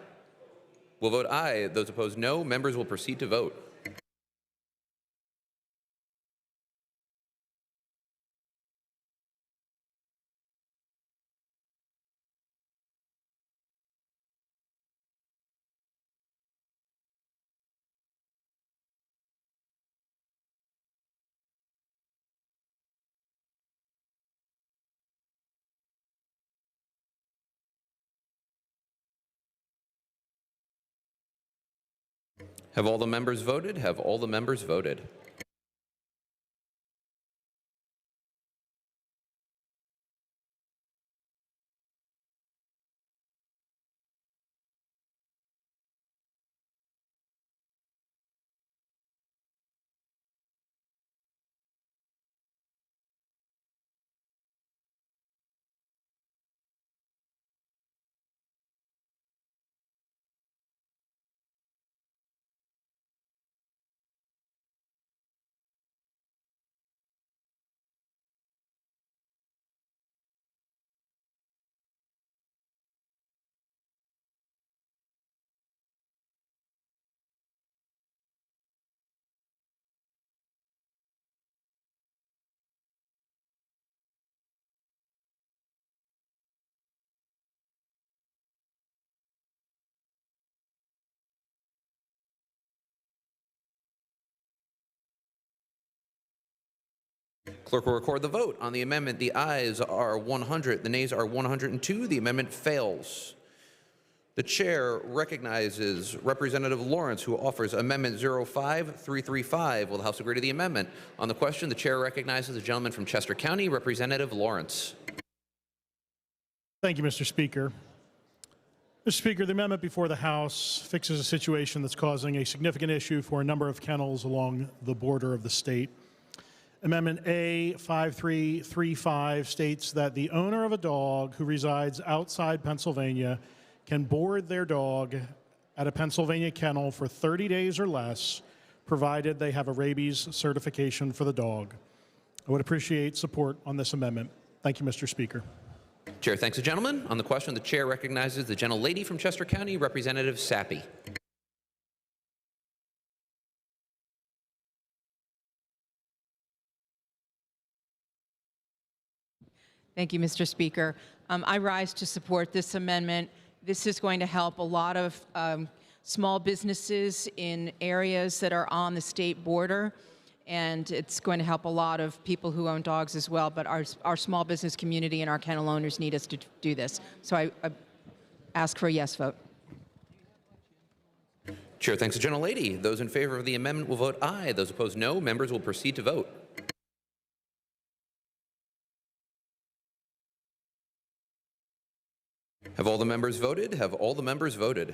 Those opposed, no. Members will proceed to vote. Have all the members voted? Have all the members voted? Clerk will record the vote on the amendment. The ayes are 100, the nays are 102. The amendment fails. The chair recognizes Representative Lawrence, who offers Amendment 05335. Will the House agree to the amendment? On the question, the chair recognizes the gentleman from Chester County, Representative Lawrence. Thank you, Mr. Speaker. Mr. Speaker, the amendment before the House fixes a situation that's causing a significant issue for a number of kennels along the border of the state. Amendment A5335 states that the owner of a dog who resides outside Pennsylvania can board their dog at a Pennsylvania kennel for 30 days or less, provided they have a rabies certification for the dog. I would appreciate support on this amendment. Thank you, Mr. Speaker. Chair thanks the gentleman. On the question, the chair recognizes the gentlelady from Chester County, Representative Sappy. Thank you, Mr. Speaker. I rise to support this amendment. This is going to help a lot of small businesses in areas that are on the state border, and it's going to help a lot of people who own dogs as well. But our small business community and our kennel owners need us to do this. So I ask for a yes vote. Chair thanks the gentlelady. Those in favor of the amendment will vote aye. Those opposed, no. Members will proceed to vote. Have all the members voted? Have all the members voted?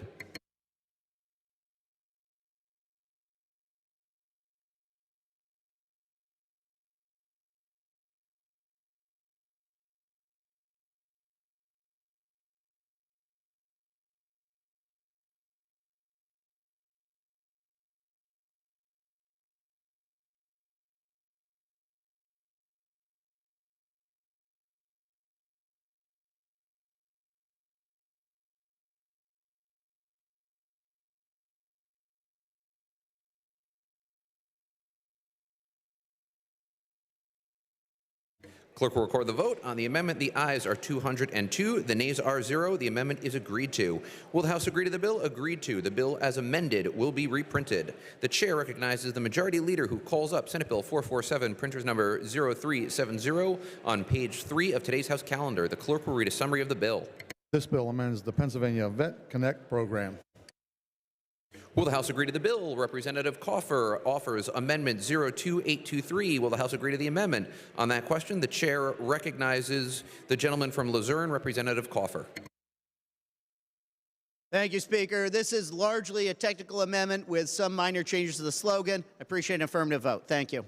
Clerk will record the vote. On the amendment, the ayes are 202, the nays are 0. The amendment is agreed to. Will the House agree to the bill? Agreed to. The bill as amended will be reprinted. The chair recognizes the majority leader who calls up Senate Bill 447, printers number 0370, on page 3 of today's House calendar. The clerk will read a summary of the bill. This bill amends the Pennsylvania Vet Connect program. Will the House agree to the bill? Representative Coffer offers Amendment 02823. Will the House agree to the amendment? On that question, the chair recognizes the gentleman from Luzerne, Representative Coffer. Thank you, Speaker. This is largely a technical amendment with some minor changes to the slogan. I appreciate an affirmative vote. Thank you.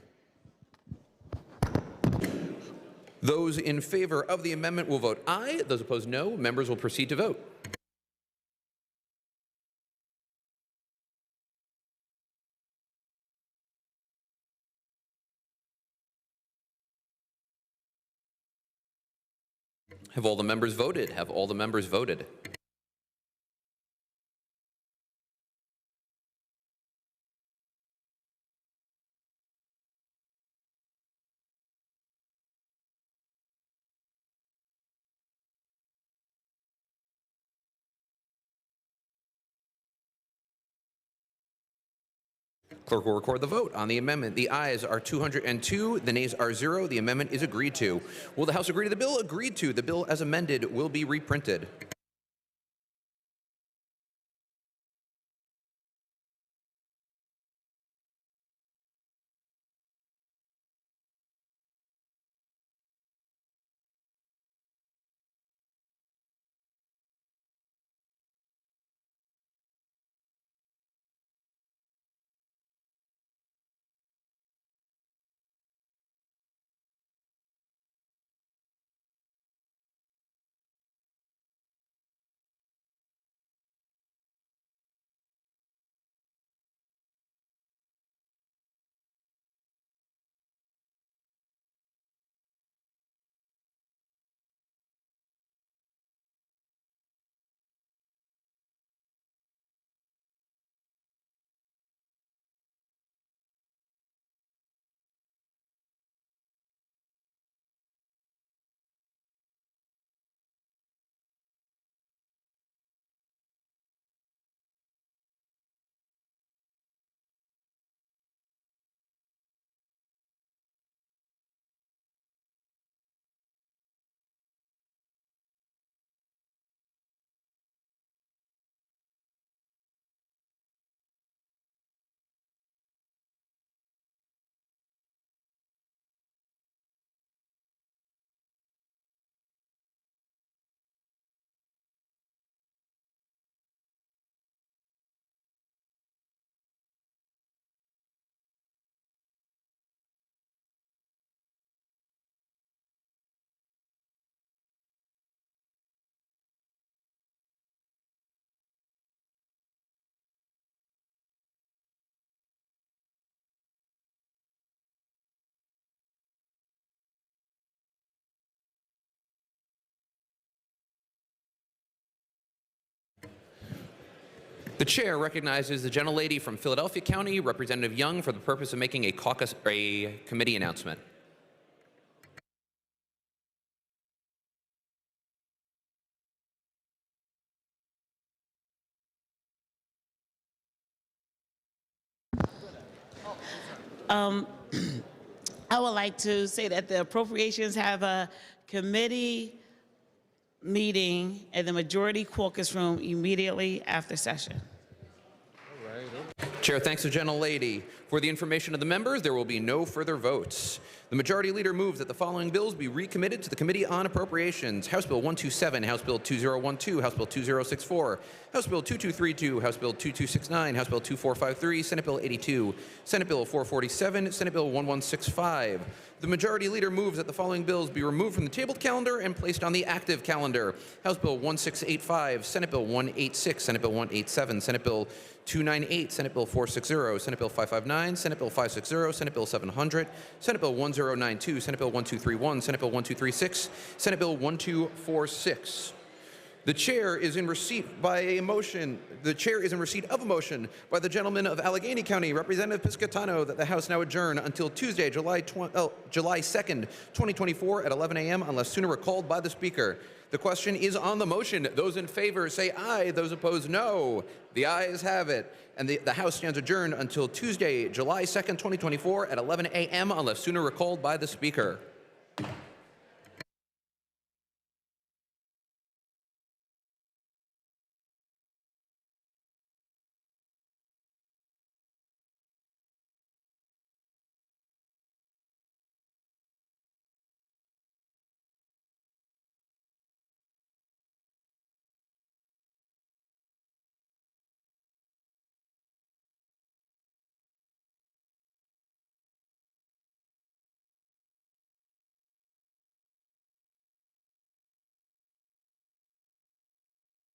Those in favor of the amendment will vote aye. Those opposed, no. Members will proceed to vote. Have all the members voted? Have all the members voted? Clerk will record the vote. On the amendment, the ayes are 202, the nays are 0. The amendment is agreed to. Will the House agree to the bill? Agreed to. The bill as amended will be reprinted. The chair recognizes the gentlelady from Philadelphia County, Representative Young, for the purpose of making a committee announcement. I would like to say that the appropriations have a committee meeting in the majority caucus room immediately after session. Chair thanks the gentlelady. For the information of the members, there will be no further votes. The Majority Leader moves that the following bills be recommitted to the Committee on Appropriations. House Bill 127, House Bill 2012, House Bill 2064, House Bill 2232, House Bill 2269, House Bill 2453, Senate Bill 82, Senate Bill 447, Senate Bill 1165. The Majority Leader moves that the following bills be removed from the tabled calendar and placed on the active calendar. House Bill 1685, Senate Bill 186, Senate Bill 187, Senate Bill 298, Senate Bill 460, Senate Bill 559, Senate Bill 560, Senate Bill 700, Senate Bill 1092, Senate Bill 1231, Senate Bill 1236, Senate Bill 1246. The chair is in receipt by a motion. The chair is in receipt of a motion by the gentleman of Allegheny County, Representative Piscatano, that the House now adjourn until Tuesday, July 2nd, 2024 at 11 a.m. unless sooner recalled by the Speaker. The question is on the motion. Those in favor say aye. Those opposed, no. The ayes have it. And the House stands adjourned until Tuesday, July 2nd, 2024 at 11 a.m. unless sooner recalled by the Speaker.